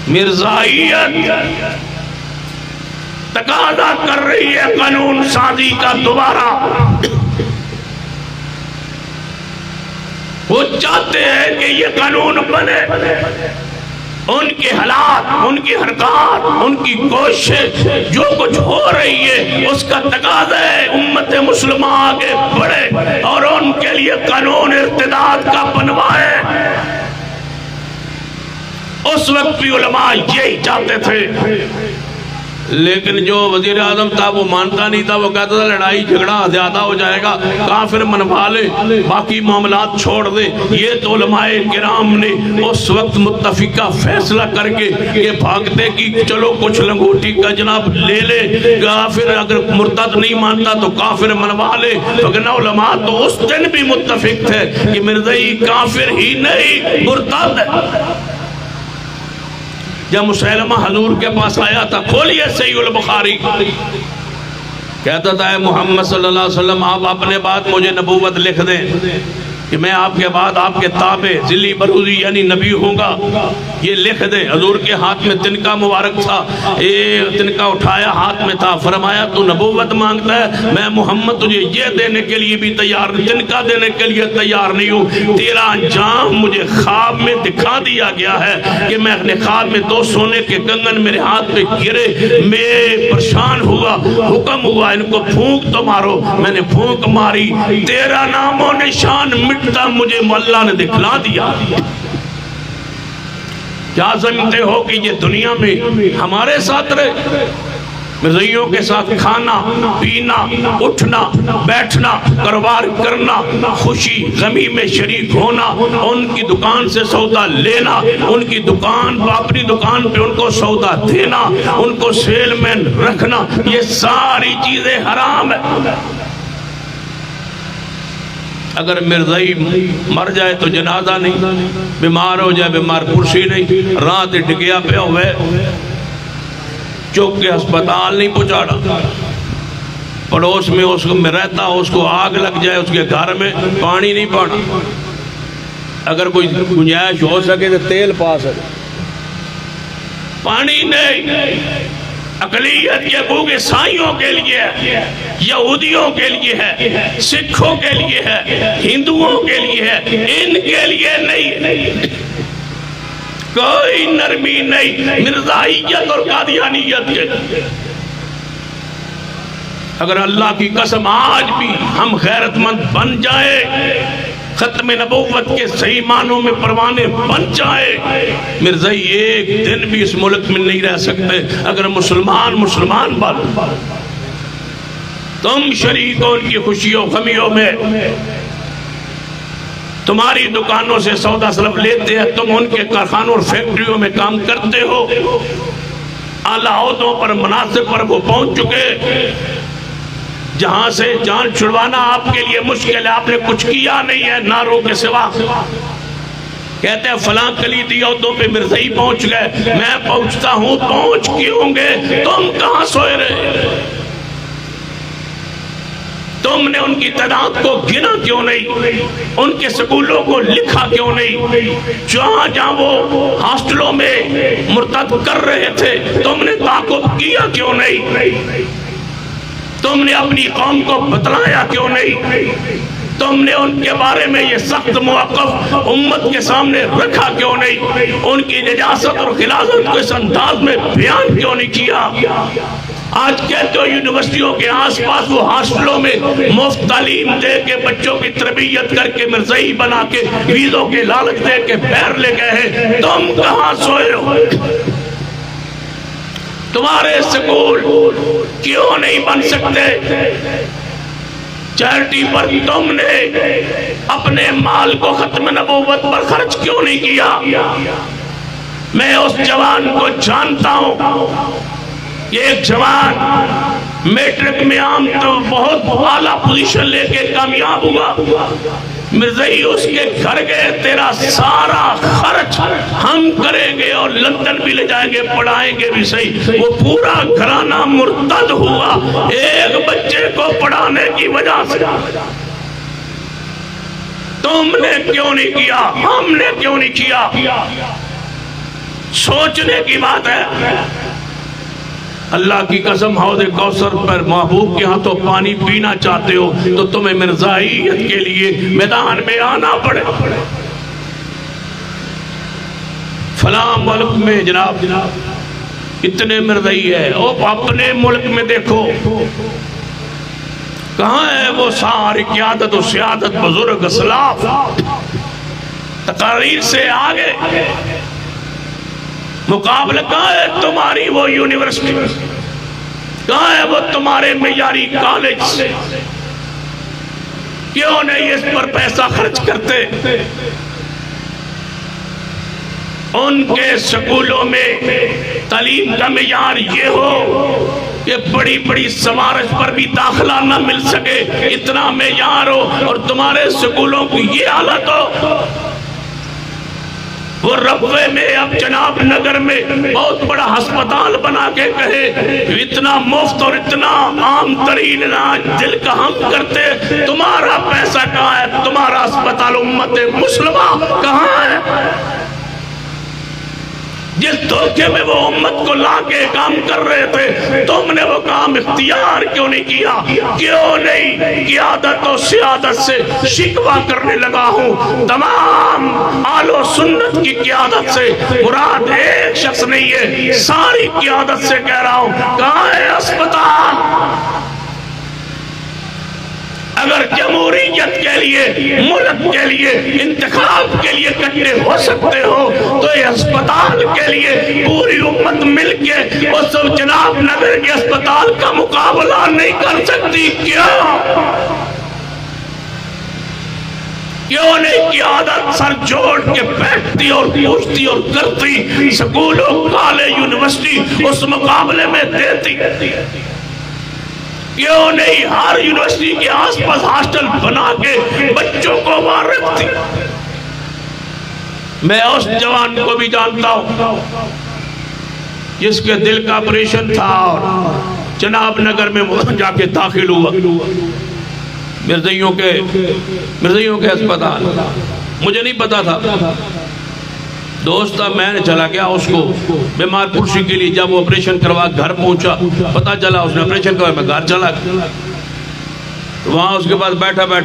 مرزائیت تقاضا کر رہی ہے قانون سازی کا دوبارہ. وہ چاہتے ہیں کہ یہ قانون بنے. ان کے حالات، ان کی حرکات، ان کی کوشش، جو کچھ ہو رہی ہے اس کا تقاضا ہے امت مسلمہ آگے بڑھے اور ان کے لیے قانون ارتداد کا بنوائے. اس وقت بھی علماء یہی چاہتے تھے، لیکن جو وزیر اعظم تھا وہ مانتا نہیں تھا. وہ کہتا تھا لڑائی جھگڑا زیادہ ہو جائے گا، کافر منوا لے، باقی معاملات چھوڑ دے. یہ تو علماء کرام نے اس وقت متفقہ فیصلہ کر کے کہ بھاگتے کی چلو کچھ لنگوٹی کا جناب لے لے، کافر اگر مرتد نہیں مانتا تو کافر منوا لے. لیکن علماء تو اس دن بھی متفق تھے کہ مرزائی کافر ہی نہیں مرتد ہے. جب مسیلمہ حضور کے پاس آیا تھا، کھولیے صحیح البخاری، کہتا تھا اے محمد صلی اللہ علیہ وسلم آپ اپنے بات مجھے نبوت لکھ دیں. کہ میں آپ کے بعد آپ کے تابع ذلی بروزی یعنی نبی ہوں گا، یہ لکھ دے۔ حضور کے ہاتھ میں تنکا مبارک تھا، ایک تنکا اٹھایا ہاتھ میں تھا، فرمایا تو نبوت مانگتا ہے، میں محمد تجھے یہ دینے کے لیے بھی تیار، تنکا دینے کے لیے تیار نہیں ہوں۔ تیرا انجام مجھے خواب میں دکھا دیا گیا ہے کہ میں اپنے خواب میں 2 سونے کے کنگن میرے ہاتھ پہ گرے، میں پریشان ہوا، حکم ہوا ان کو پھونک تو مارو، میں نے پھونک ماری، تیرا نام و نشان مٹتا مجھے اللہ نے دکھلا دیا۔ کیا سمجھتے ہو کہ یہ دنیا میں ہمارے ساتھ رہے؟ مرزائیوں کے ساتھ کھانا پینا اٹھنا بیٹھنا کاروبار کرنا خوشی غمی میں شریک ہونا ان کی دکان سے سودا لینا ان کی دکان اپنی دکان پہ ان کو سودا دینا ان کو سیل مین رکھنا یہ ساری چیزیں حرام ہے۔ اگر مرزائی مر جائے تو جنازہ نہیں، بیمار ہو جائے بیمار پرسی نہیں، رات ڈگیا پہ ہوئے چوک کے ہسپتال نہیں پہنچانا، پڑوس میں اس میں رہتا اس کو آگ لگ جائے اس کے گھر میں پانی نہیں پانا، اگر کوئی گنجائش ہو سکے تو تیل پا سکے، پانی نہیں۔ اقلیت کے بھوک عیسائیوں کے لیے ہے، یہودیوں کے لیے ہے، سکھوں کے لیے ہے، ہندوؤں کے لیے ہے، ان کے لیے نہیں، کوئی نرمی نہیں مرزائیت اور قادیانیت کے۔ اگر اللہ کی قسم آج بھی ہم غیرت مند بن جائے، ختم نبوت کے صحیح معنوں میں پروانے بن جائے، مرزائی ایک دن بھی اس ملک میں نہیں رہ سکتے اگر مسلمان بن۔ تم شریک ہو ان کی خوشیوں غمیوں میں، تمہاری دکانوں سے سودا سلف لیتے ہیں، تم ان کے کارخانوں اور فیکٹریوں میں کام کرتے ہو، اعلیٰ عہدوں پر مناصب پر وہ پہنچ چکے، جہاں سے جان چھڑوانا آپ کے لیے مشکل ہے، آپ نے کچھ کیا نہیں ہے نعروں کے سوا۔ کہتے ہیں فلاں کلیدی عہدوں پہ مرزائی پہنچ گئے، میں پہنچتا ہوں، پہنچ کیوں گے؟ تم کہاں سوئے رہے؟ تم نے ان کی تعداد کو گنا کیوں نہیں؟ ان کے سکولوں کو لکھا کیوں نہیں؟ جہاں وہ ہاسٹلوں میں مرتد کر رہے تھے تم نے تعاقب کیا کیوں نہیں؟ تم نے اپنی قوم کو بتلایا کیوں نہیں؟ تم نے ان کے بارے میں یہ سخت موقف امت کے سامنے رکھا کیوں نہیں؟ ان کی نجاست اور خلافت کو اس انداز میں بیان کیوں نہیں کیا؟ آج کہتے ہو یونیورسٹیوں کے آس پاس وہ ہاسٹلوں میں مفت تعلیم دے کے بچوں کی تربیت کر کے مرزائی بنا کے ویزوں کے لالچ دے کے بیر لے گئے ہیں، تم کہاں سوئے ہو؟ تمہارے سکول کیوں نہیں بن سکتے؟ چیریٹی پر تم نے اپنے مال کو ختم نبوت پر خرچ کیوں نہیں کیا؟ میں اس جوان کو جانتا ہوں، یہ ایک جوان میٹرک میں عام تو بہت اعلیٰ پوزیشن لے کے کامیاب ہوا، مرزائی اس کے گھر گئے، تیرا سارا خرچ ہم کریں گے اور لندن بھی لے جائیں گے، پڑھائیں گے بھی صحیح۔ وہ پورا گھرانہ مرتد ہوا ایک بچے کو پڑھانے کی وجہ سے۔ تم نے کیوں نہیں کیا؟ ہم نے کیوں نہیں کیا؟ سوچنے کی بات ہے۔ اللہ کی قسم حوض کوثر پر محبوب کے ہاتھوں پانی پینا چاہتے ہو تو تمہیں مرزائیت کے لیے میدان میں آنا پڑے۔ فلاں ملک میں جناب اتنے مرزائی ہے، اپنے ملک میں دیکھو کہاں ہے وہ ساری قیادت و سیادت بزرگ اسلاف؟ تقاریر سے آگے مقابلہ کہاں ہے تمہاری وہ یونیورسٹی؟ کہاں ہے وہ تمہارے معیاری کالج؟ کیوں نہیں اس پر پیسہ خرچ کرتے؟ ان کے سکولوں میں تعلیم کا معیار یہ ہو کہ بڑی بڑی سمارش پر بھی داخلہ نہ مل سکے، اتنا معیار ہو، اور تمہارے سکولوں کی یہ حالت ہو۔ وہ ربوے میں اب جناب نگر میں بہت بڑا ہسپتال بنا کے کہے اتنا مفت اور اتنا عام ترین علاج دل کا ہم کرتے، تمہارا پیسہ کہاں ہے؟ تمہارا ہسپتال امت مسلمہ کہاں ہے؟ جس دھوکے میں وہ امت کو لا کے کام کر رہے تھے، تم نے وہ کام اختیار کیوں نہیں کیا؟ کیوں نہیں قیادت و سیادت سے شکوہ کرنے لگا ہوں؟ تمام آل و سنت کی قیادت سے مراد ایک شخص نہیں ہے، ساری قیادت سے کہہ رہا ہوں، کہاں ہے اسپتال؟ اگر جمہوریت کے لیے، ملک کے لیے، انتخاب کے لیے کٹے ہو سکتے ہو تو یہ اسپتال کے لیے پوری امت مل کے اس جناب نگر کے اسپتال کا مقابلہ نہیں کر سکتی؟ کیوں نہیں قیادت سر جوڑ کے بیٹھتی اور پوچھتی اور کرتی، سکولوں، کالج، یونیورسٹی اس مقابلے میں دیتی؟ کیوں نہیں ہر یونیورسٹی کے آس پاس ہاسٹل بنا کے بچوں کو وہاں رکھتی؟ میں اس جوان کو بھی جانتا ہوں جس کے دل کا آپریشن تھا اور جناب نگر میں جا کے داخل ہوا، مرزائیوں کے اسپتال۔ مجھے نہیں پتا تھا، دوست تھا، میں نے چلا گیا اس کو بیمار پرسی کے لیے۔ جب وہ آپریشن کروا گھر پہنچا، پتا چلا اس نے آپریشن کروایا، میں گھر چلا گیا، وہاں اس کے پاس بیٹھا میں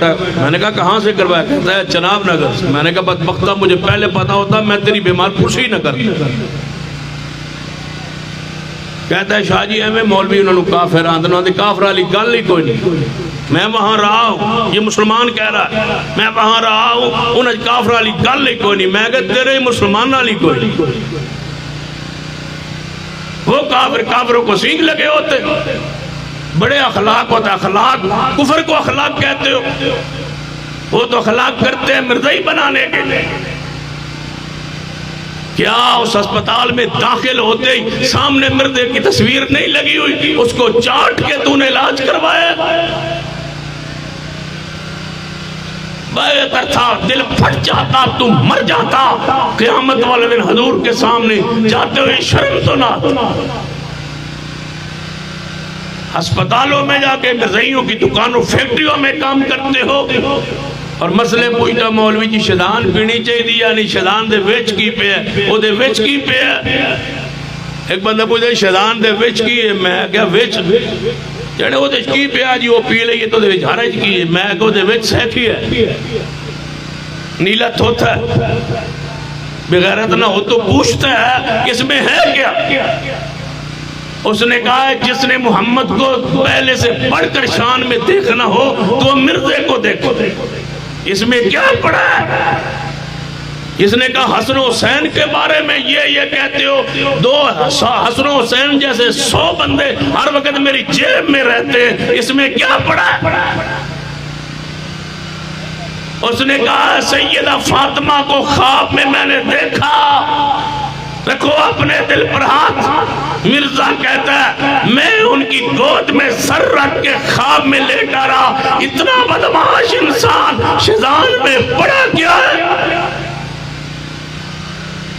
نے کہا کہاں سے کروایا؟ کہتا ہے جناب نگر سے۔ میں نے کہا بدبختہ، مجھے پہلے پتا ہوتا میں تیری بیمار پرسی نہ کرتا۔ کہتا ہے شاہ جی ایویں مولوی انہوں نے کافر آندنا دی، کافر والی گل ہی کوئی نہیں، میں وہاں رہا ہوں، یہ مسلمان کہہ رہا ہے، میں وہاں رہا ہوں، انہیں کافر والی گل ہی کوئی نہیں۔ میں کہتا تیرے مسلمان والی کوئی نہیں، وہ کافروں کو سینگ لگے ہوتے، بڑے اخلاق ہوتا ہے، اخلاق کفر کو اخلاق کہتے ہو، وہ تو اخلاق کرتے ہیں مرزائی بنانے کے لیے۔ کیا اس اسپتال میں داخل ہوتے ہی سامنے مردے کی تصویر نہیں لگی ہوئی؟ اس کو چاٹ کے تو نے علاج کروایا؟ بہتر تھا دل پھٹ جاتا، تم مر جاتا، قیامت والے دن حضور کے سامنے جاتے ہوئے شرم تو نہ آتا۔ ہسپتالوں میں جا کے مرزائیوں کی دکانوں، فیکٹریوں میں کام کرتے ہو اور مسئلے پوچھتا مولوی جی شدان پینی چاہیے یا نہیں، شدان دے وچ کی پہ ہے، وہ دے وچ کی پہ ہے۔ ایک بندہ پوچھتا شدان دے وچ کی ہے، میں کیا وچ جڑے وہ دے کی پہ آجی وہ پی لئیے تو دے وچ ہرج کی ہے، میں کہو دے وچ سیکھی ہے، نیلت ہوتا ہے، بغیرت نہ ہو تو پوچھتا ہے اس میں ہے کیا؟ اس نے کہا ہے جس نے محمد کو پہلے سے بڑھ کر شان میں دیکھنا ہو تو مرزے کو دیکھو، اس میں کیا پڑا ہے؟ اس نے کہا حسن حسین کے بارے میں یہ کہتے ہو، دو حسن حسین جیسے 100 بندے ہر وقت میری جیب میں رہتے ہیں، اس میں کیا پڑا ہے؟ اس نے کہا سیدہ فاطمہ کو خواب میں نے دیکھا، رکھو اپنے دل پر ہاتھ۔ مرزا کہتا ہے میں ان کی گود میں سر رکھ کے خواب میں لیٹا رہا، اتنا بدمعاش انسان شیطان میں پڑا کیا ہے؟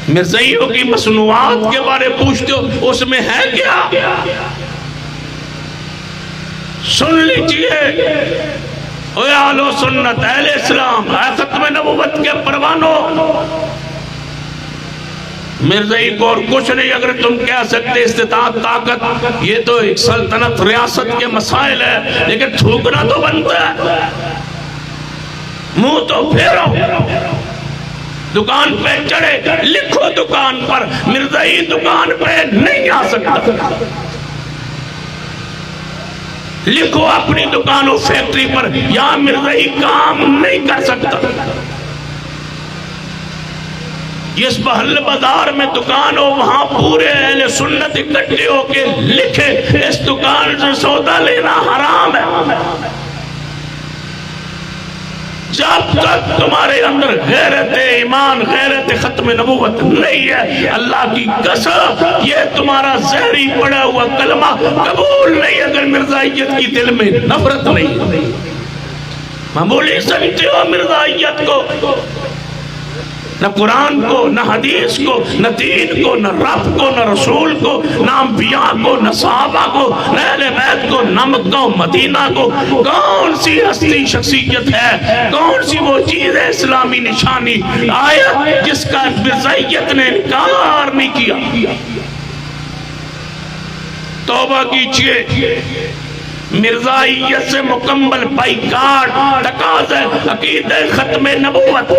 مرزائیوں کی مصنوعات کے بارے پوچھتے ہو، اس میں ہے کیا؟ سن لیجئے اے اہل سنت، اہل اسلام، اے ختم نبوت کے پروانوں، مرزائی کو اور کچھ نہیں اگر تم کہہ سکتے استطاعت طاقت، یہ تو ایک سلطنت ریاست کے مسائل ہے، لیکن تھوکنا تو بنتا ہے، منہ تو پھیرو، دکان پہ چڑھے لکھو دکان پر مرزائی دکان پہ نہیں آ سکتا، لکھو اپنی دکان و فیکٹری پر یا مرزائی کام نہیں کر سکتا۔ اس محل بازار میں دکان ہو، وہاں پورے اہل سنت اکٹھے ہو کے لکھے اس دکان سے سودا لینا حرام ہے۔ جب تک تمہارے اندر غیرت ایمان، غیرت ختم نبوت نہیں ہے، اللہ کی قسم یہ تمہارا زہری پڑا ہوا کلمہ قبول نہیں۔ اگر مرزائیت کی دل میں نفرت نہیں، معمولی سمجھتے ہو مرزائیت کو، نہ قرآن کو، نہ حدیث کو، نہ دین کو، نہ رب کو، نہ رسول کو، نہ انبیاء کو، نہ صحابہ کو، نہ اہل بیت کو، نہ مکہ و مدینہ کو. کون سی ہستی شخصیت ہے، کون سی وہ چیز ہے اسلامی نشانی آیا جس کا مرزائیت نے انکار نہیں کیا؟ توبہ کیجئے. مرزائیت سے مکمل بائیکاٹ، تقاضا عقیدہ ختم نبوت.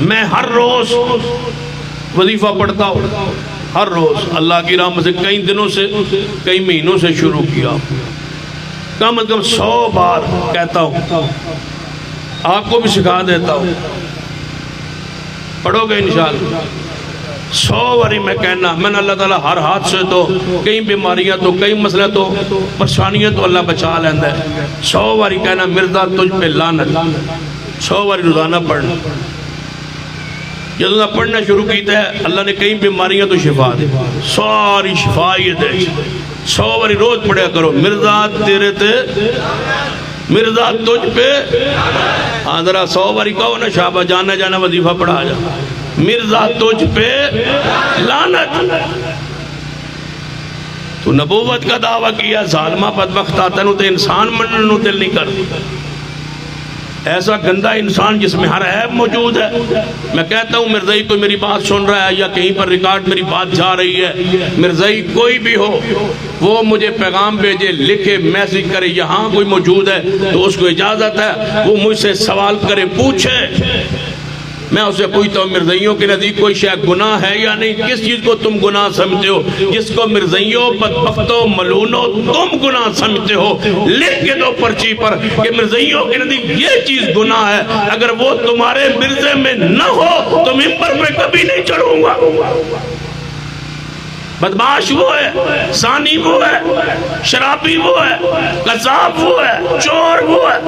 میں ہر روز وظیفہ پڑھتا ہوں، ہر روز اللہ کی رحمت سے کئی دنوں سے، کئی مہینوں سے شروع کیا، کم از کم 100 بار کہتا ہوں. آپ کو بھی سکھا دیتا ہوں، پڑھو گے انشاءاللہ. 100 باری میں کہنا، میں نے اللہ تعالیٰ ہر ہاتھ سے تو، کئی بیماریاں تو، کئی مسئلہ تو، پریشانیاں تو اللہ بچا لیندہ ہے. 100 باری کہنا مرزا تجھ پہ لعنت. 100 باری روزانہ پڑھنا. جدوں پڑھنا شروع کیتا ہے اللہ نے کئی بیماریاں تو شفا دے، ساری شفا یہ دے. 100 باری روز پڑھیا کرو. مرزا تیرے تے، مرزا تجھ پہ. ہاں ذرا 100 باری کہو نا، شابہ جانا جانا وظیفہ پڑھا جا. مرزا تجھ پہ لعنت. تو نبوت کا دعویٰ کیا، ظالمہ بدبخت آتا نو تے انسان منن نو دل نہیں کر. ایسا گندہ انسان جس میں ہر عیب موجود ہے. میں کہتا ہوں مرزائی کوئی میری بات سن رہا ہے یا کہیں پر ریکارڈ میری بات جا رہی ہے، مرزائی کوئی بھی ہو وہ مجھے پیغام بھیجے، لکھے، میسج کرے یہاں کوئی موجود ہے تو اس کو اجازت ہے وہ مجھ سے سوال کرے، پوچھے. میں اسے پوچھتا ہوں مرزائیوں کے نزدیک کوئی شے گناہ ہے یا نہیں؟ کس چیز کو تم گناہ سمجھتے ہو جس کو مرزائیوں بدبختوں ملونوں تم گناہ سمجھتے ہو؟ لکھ کے دو پرچی پر کہ مرزائیوں کے نزدیک یہ چیز گناہ ہے. اگر وہ تمہارے مرزے میں نہ ہو تو ممبر پہ کبھی نہیں چڑھوں گا. بدمعاش وہ ہے، زانی وہ ہے، شرابی وہ ہے، قذاب وہ ہے، چور وہ ہے.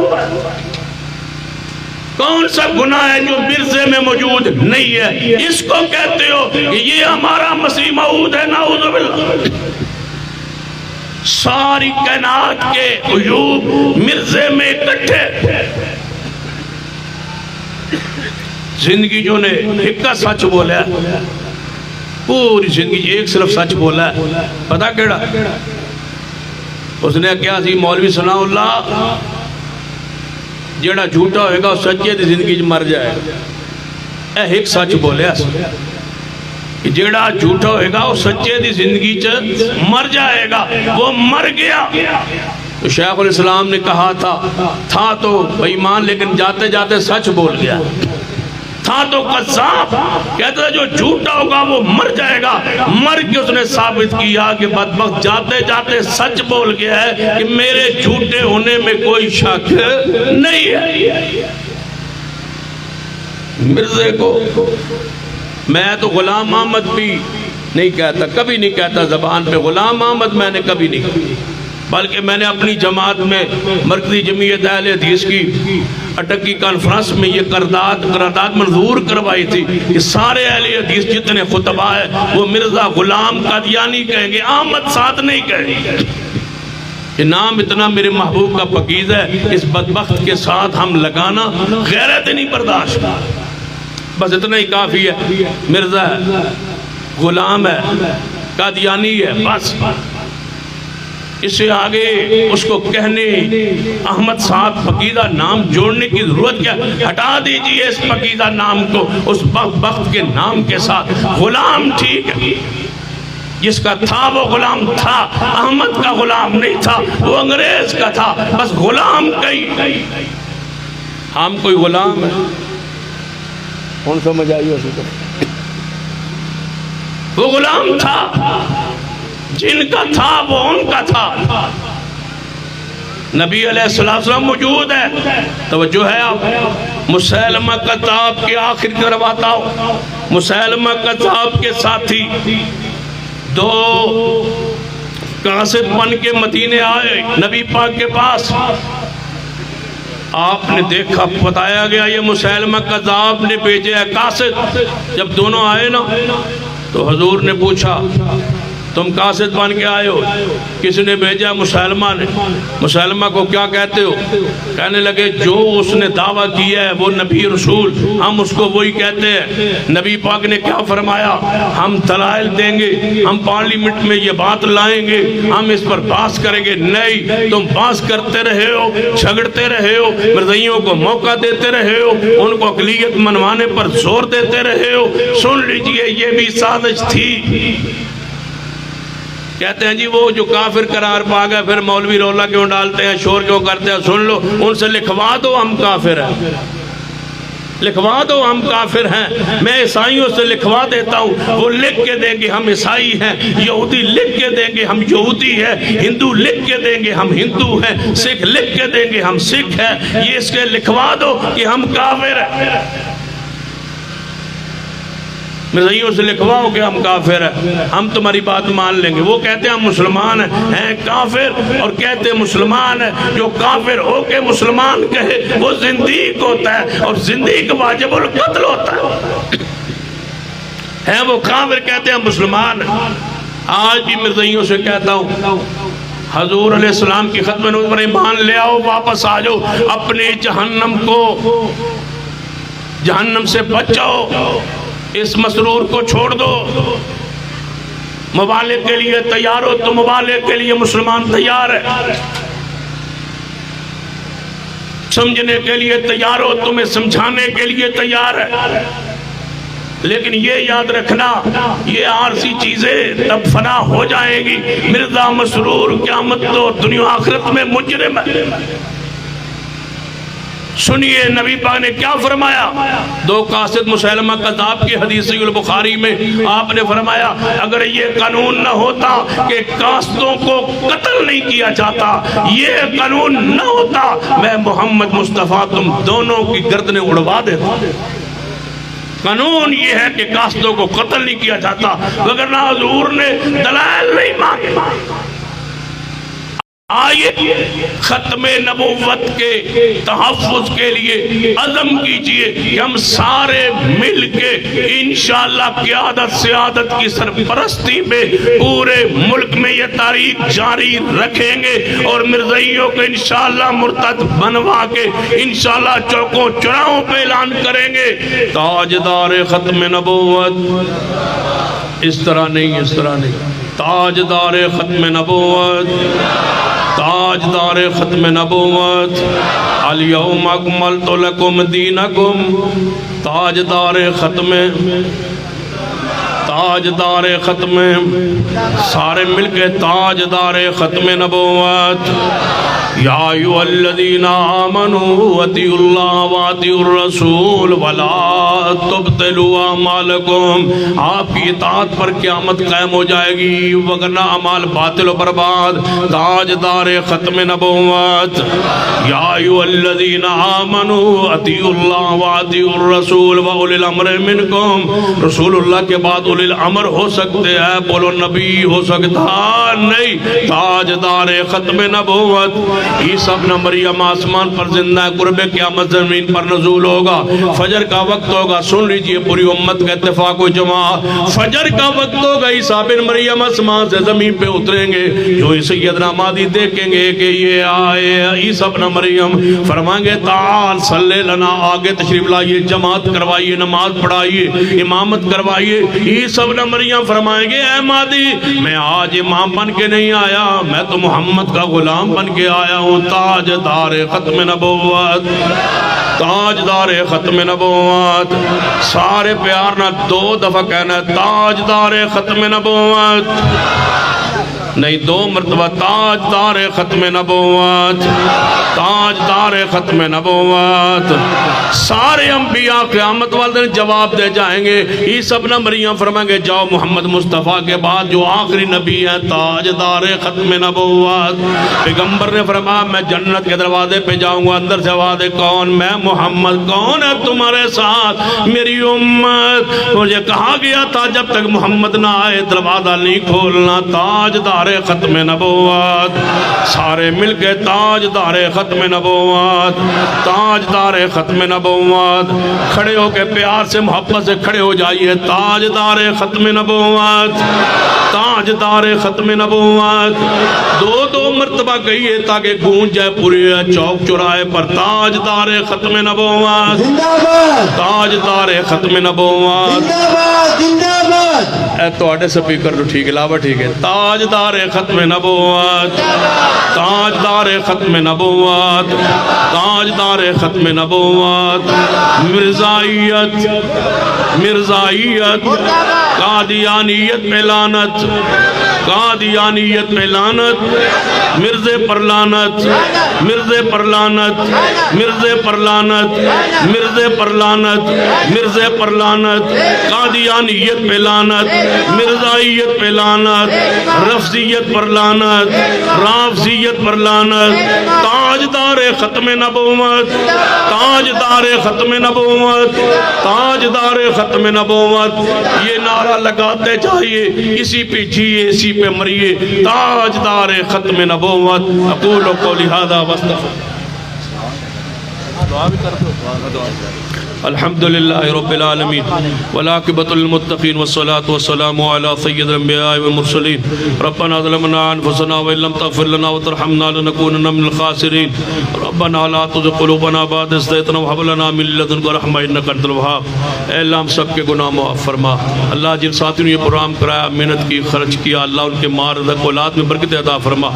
کون سا گناہ ہے جو مرزے میں موجود نہیں ہے؟ اس کو کہتے ہو کہ یہ ہمارا مسیح موعود ہے. نعوذ باللہ. ساری کائنات کے عیوب مرزے میں اکٹھے. زندگی جو نے ایک کا سچ بولا ہے، پوری زندگی ایک صرف سچ بولا ہے. پتا کیڑا؟ اس نے کیا سی؟ مولوی ثناء اللہ جیڑا جھوٹا ہوئے گا سچے دی زندگی مر جائے گا. ایک سچ بولے جیڑا جھوٹا ہوئے گا سچے دی زندگی مر جائے گا. وہ مر گیا. تو شیخ الاسلام نے کہا تھا تو بے ایمان لیکن جاتے جاتے سچ بول گیا. تھا تو قذاب، کہتا ہے جو جھوٹا ہوگا وہ مر جائے گا. مر کے اس نے ثابت کیا کہ بدبخت جاتے جاتے سچ بول گیا ہے کہ میرے جھوٹے ہونے میں کوئی شک نہیں ہے. مرزے کو میں تو غلام احمد بھی نہیں کہتا، کبھی نہیں کہتا زبان پہ غلام احمد میں نے کبھی نہیں کہا، بلکہ میں نے اپنی جماعت میں مرکزی جمعیت اہل حدیث کی اٹکی کانفرنس میں یہ قرارداد منظور کروائی تھی کہ سارے اہل حدیث جتنے خطبہ ہیں وہ مرزا غلام قادیانی کہیں گے، احمد ساتھ نہیں کہیں گے. یہ نام اتنا میرے محبوب کا پکیز ہے، اس بدبخت کے ساتھ ہم لگانا غیرت نہیں برداشت. بس اتنا ہی کافی ہے. مرزا ہے، غلام ہے، قادیانی ہے، بس. اس سے آگے اس کو کہنے احمد صاحب پکیدہ نام جوڑنے کی ضرورت کیا؟ ہٹا دیجئے اس پکیدہ نام کو اس بدبخت کے نام کے ساتھ. غلام ٹھیک ہے، جس کا تھا وہ غلام تھا، احمد کا غلام نہیں تھا، وہ انگریز کا تھا. بس غلام کئی. ہم کوئی غلام ہے کون سمجھ آئی ہو سکتا؟ وہ غلام تھا، جن کا تھا وہ ان کا تھا. نبی علیہ السلام موجود ہے. توجہ ہے آپ مسیلمہ کذاب کے آخر کرواتا ہوں. مسیلمہ کذاب کے ساتھی دو قاصد بن کے مدینے آئے نبی پاک کے پاس. آپ نے دیکھا، بتایا گیا یہ مسیلمہ کذاب نے بھیجے ہے قاصد. جب دونوں آئے نا تو حضور نے پوچھا تم قاصد بن کے آئے ہو، کسی نے بھیجا مسلمہ نے، مسلمہ کو کیا کہتے ہو؟ کہنے لگے جو اس نے دعویٰ کیا ہے وہ نبی رسول، ہم اس کو وہی کہتے ہیں۔ نبی پاک نے کیا فرمایا؟ ہم دلائل دیں گے، ہم پارلیمنٹ میں یہ بات لائیں گے، ہم اس پر بحث کریں گے۔ نہیں، تم بحث کرتے رہے ہو، جھگڑتے رہے ہو، مرزائیوں کو موقع دیتے رہے ہو، ان کو اقلیت منوانے پر زور دیتے رہے ہو۔ سن لیجئے یہ بھی سازش تھی۔ کہتے ہیں جی وہ جو کافر قرار پا گئے، پھر مولوی رولا کیوں ڈالتے ہیں، شور کیوں کرتے ہیں؟ سن لو، ان سے لکھوا دو ہم کافر ہیں، لکھوا دو ہم کافر ہیں۔ میں عیسائیوں سے لکھوا دیتا ہوں، وہ لکھ کے دیں گے ہم عیسائی ہیں، یہودی لکھ کے دیں گے ہم یہودی ہیں، ہندو لکھ کے دیں گے ہم ہندو ہیں، سکھ لکھ کے دیں گے ہم سکھ ہیں۔ یہ اس کے لکھوا دو کہ ہم کافر ہیں، مرزائیوں سے لکھواؤ کہ ہم کافر ہیں، ہم تمہاری بات مان لیں گے۔ وہ کہتے ہیں ہم مسلمان ہیں کافر، اور کہتے ہیں مسلمان ہیں۔ جو کافر ہو کے مسلمان کہے وہ زندیق ہوتا ہے، اور زندیق واجب القتل ہوتا ہے وہ کافر، کہتے ہیں مسلمان ہیں۔ آج بھی مرزائیوں سے کہتا ہوں، حضور علیہ السلام کی ختم نبوت پر ایمان لے آؤ، واپس آ جاؤ، اپنی جہنم سے بچاؤ، اس مسرور کو چھوڑ دو۔ مبالغ کے لیے تیار ہو تو مبالغ کے لیے مسلمان تیار ہے، سمجھنے کے لیے تیار ہو، تمہیں سمجھانے کے لیے تیار ہے، لیکن یہ یاد رکھنا یہ عارضی چیزیں تب فنا ہو جائیں گی۔ مرزا مسرور قیامت تو دنیا آخرت میں مجرم ہے۔ سنیے نبی پاک نے کیا فرمایا؟ دو قاصد مسلمہ کذاب کی حدیث صحیح البخاری میں آپ نے فرمایا اگر یہ قانون نہ ہوتا کہ قاصدوں کو قتل نہیں کیا جاتا، یہ قانون نہ ہوتا، میں محمد مصطفیٰ تم دونوں کی گردنیں اڑوا دیتا۔ قانون یہ ہے کہ قاصدوں کو قتل نہیں کیا جاتا، وگرنہ حضور نے دلائل نہیں مانگے۔ آئیے ختم نبوت کے تحفظ کے لیے عزم کیجئے کہ ہم سارے مل کے انشاءاللہ قیادت سیادت کی سرپرستی میں پورے ملک میں یہ تاریخ جاری رکھیں گے، اور مرزائیوں کو انشاءاللہ مرتد بنوا کے انشاءاللہ چوکوں چوراہوں پہ اعلان کریں گے تاجدار ختم نبوت۔ اس طرح نہیں، اس طرح نہیں، تاجدار ختم نبوت، تاجدار ختم نبوت، الیوم اکملت لکم دینکم، تاجدار ختم، سارے مل کے تاجدار ختم نبوت۔ یا ایھا الذین آمنوا اطیعوا اللہ واطیعوا الرسول ولا تبطلوا اعمالکم۔ آپ کی اطاعت پر قیامت قائم ہو جائے گی، وگرنہ اعمال باطل و برباد۔ تاجدار ختم نبوت، یا ایھا الذین آمنوا اطیعوا اللہ واطیعوا الرسول واولی الامر منکم۔ رسول اللہ کے بعد اولی الامر ہو سکتے ہیں، بولو نبی ہو سکتا نہیں۔ تاجدار ختم نبوت، عیسیٰ ابن مریم آسمان پر زندہ ہے، قرب قیامت زمین پر نزول ہوگا، فجر کا وقت ہوگا۔ سن لیجئے پوری امت کا اتفاق و جماع، فجر کا وقت ہوگا، عیسیٰ ابن مریم آسمان سے زمین پہ اتریں گے، جو سیدنا مہدی دیکھیں گے کہ یہ آئے عیسیٰ ابن مریم، فرمائیں گے تعال صلی لنا، آگے تشریف لائیے، جماعت کروائیے، نماز پڑھائیے، امامت کروائیے۔ عیسیٰ ابن مریم فرمائیں گے اے مہدی میں آج امام بن کے نہیں آیا، میں تو محمد کا غلام بن کے آیا ہوں۔ تاجدار ختم نبوت، تاجدار ختم نبوت، سارے پیار نہ دو دفعہ کہنا ہے تاجدار ختم نبوت، نہیں دو مرتبہ، تاجدار ختم نبوت، تاجدار ختم نبوت۔ سارے انبیاء قیامت والے دن جواب دے جائیں گے۔ عیسیٰ ابن مریم فرمائیں گے جاؤ محمد مصطفیٰ کے بعد جو آخری نبی ہے تاجدار ختم نبوت۔ پیغمبر نے فرمایا میں جنت کے دروازے پہ جاؤں گا، اندر سے آواز ہے کون؟ میں محمد۔ کون ہے تمہارے ساتھ؟ میری امت۔ مجھے کہا گیا تھا جب تک محمد نہ آئے دروازہ نہیں کھولنا۔ تاجدار تاجدار ختم نبوت، سارے مل کے تاجدار ختم نبوت، تاجدار ختم نبوت، کھڑے ہو کے پیار سے محبت سے کھڑے ہو جائیے، تاجدار ختم نبوت، تاجدار ختم نبوت، دو مرتبہ کہیے تاکہ گونج جائے پوری چوک چوراہے پر، تاجدار ختم نبوت، تاجدار ختم نبوت، اے تو آڑے سپیکر تو ٹھیک ہے، لاوا ٹھیک ہے، تاجدار ختم نبوت، تاجدار ختم نبوت، تاجدار ختم نبوت، مرزائیت، مرزائیت، قادیانیت میں لعنت، قادیانیت میں لعنت، مرزے پر لعنت، مرزے پر لعنت، مرزے پر لعنت، مرزے پر لعنت، مرزے پر لعنت، قادیانیت میں لعنت، مرزائیت پہ لعنت، رفضیت پر لعنت، رافضیت پر لعنت، تاجدار ختم نبوت، تاجدار ختم نبوت، تاجدار ختم نبوت، یہ نعرہ لگاتے جائیے، اسی پہ جیے اسی پہ مریے، تاجدار ختم نبوت۔ اقول قولی ھذا واستغفر۔ الحمدللہ رب العالمین والعاقبۃ للمتقین والصلاة والسلام علی سید الانبیاء والمرسلین ربنا ظلمنا انفسنا وان لم تغفر لنا وترحمنا لنکونن من الخاسرین ربنا لا تزغ قلوبنا بعد إذ هديتنا وهب لنا من لدنک رحمۃ انک انت الوہاب۔ اے اللہ ہم سب کے گناہ معاف فرما، اللہ جن ساتھیوں نے یہ پروگرام کرایا، محنت کی، خرچ کیا، اللہ ان کے مال رزق اولاد میں برکت عطا فرما۔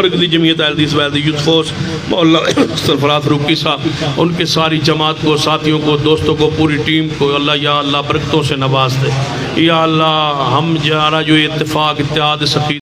مرکزی جمعیت اہل حدیث و اہل یوتھ فورس مولانا سرفراز فاروقی صاحب، ان کے ساری جماعت کو، ساتھیوں کو، دوستوں کو، پوری ٹیم کو اللہ یا اللہ برکتوں سے نواز دے۔ یا اللہ ہم جارا جو اتفاق اتحاد سخی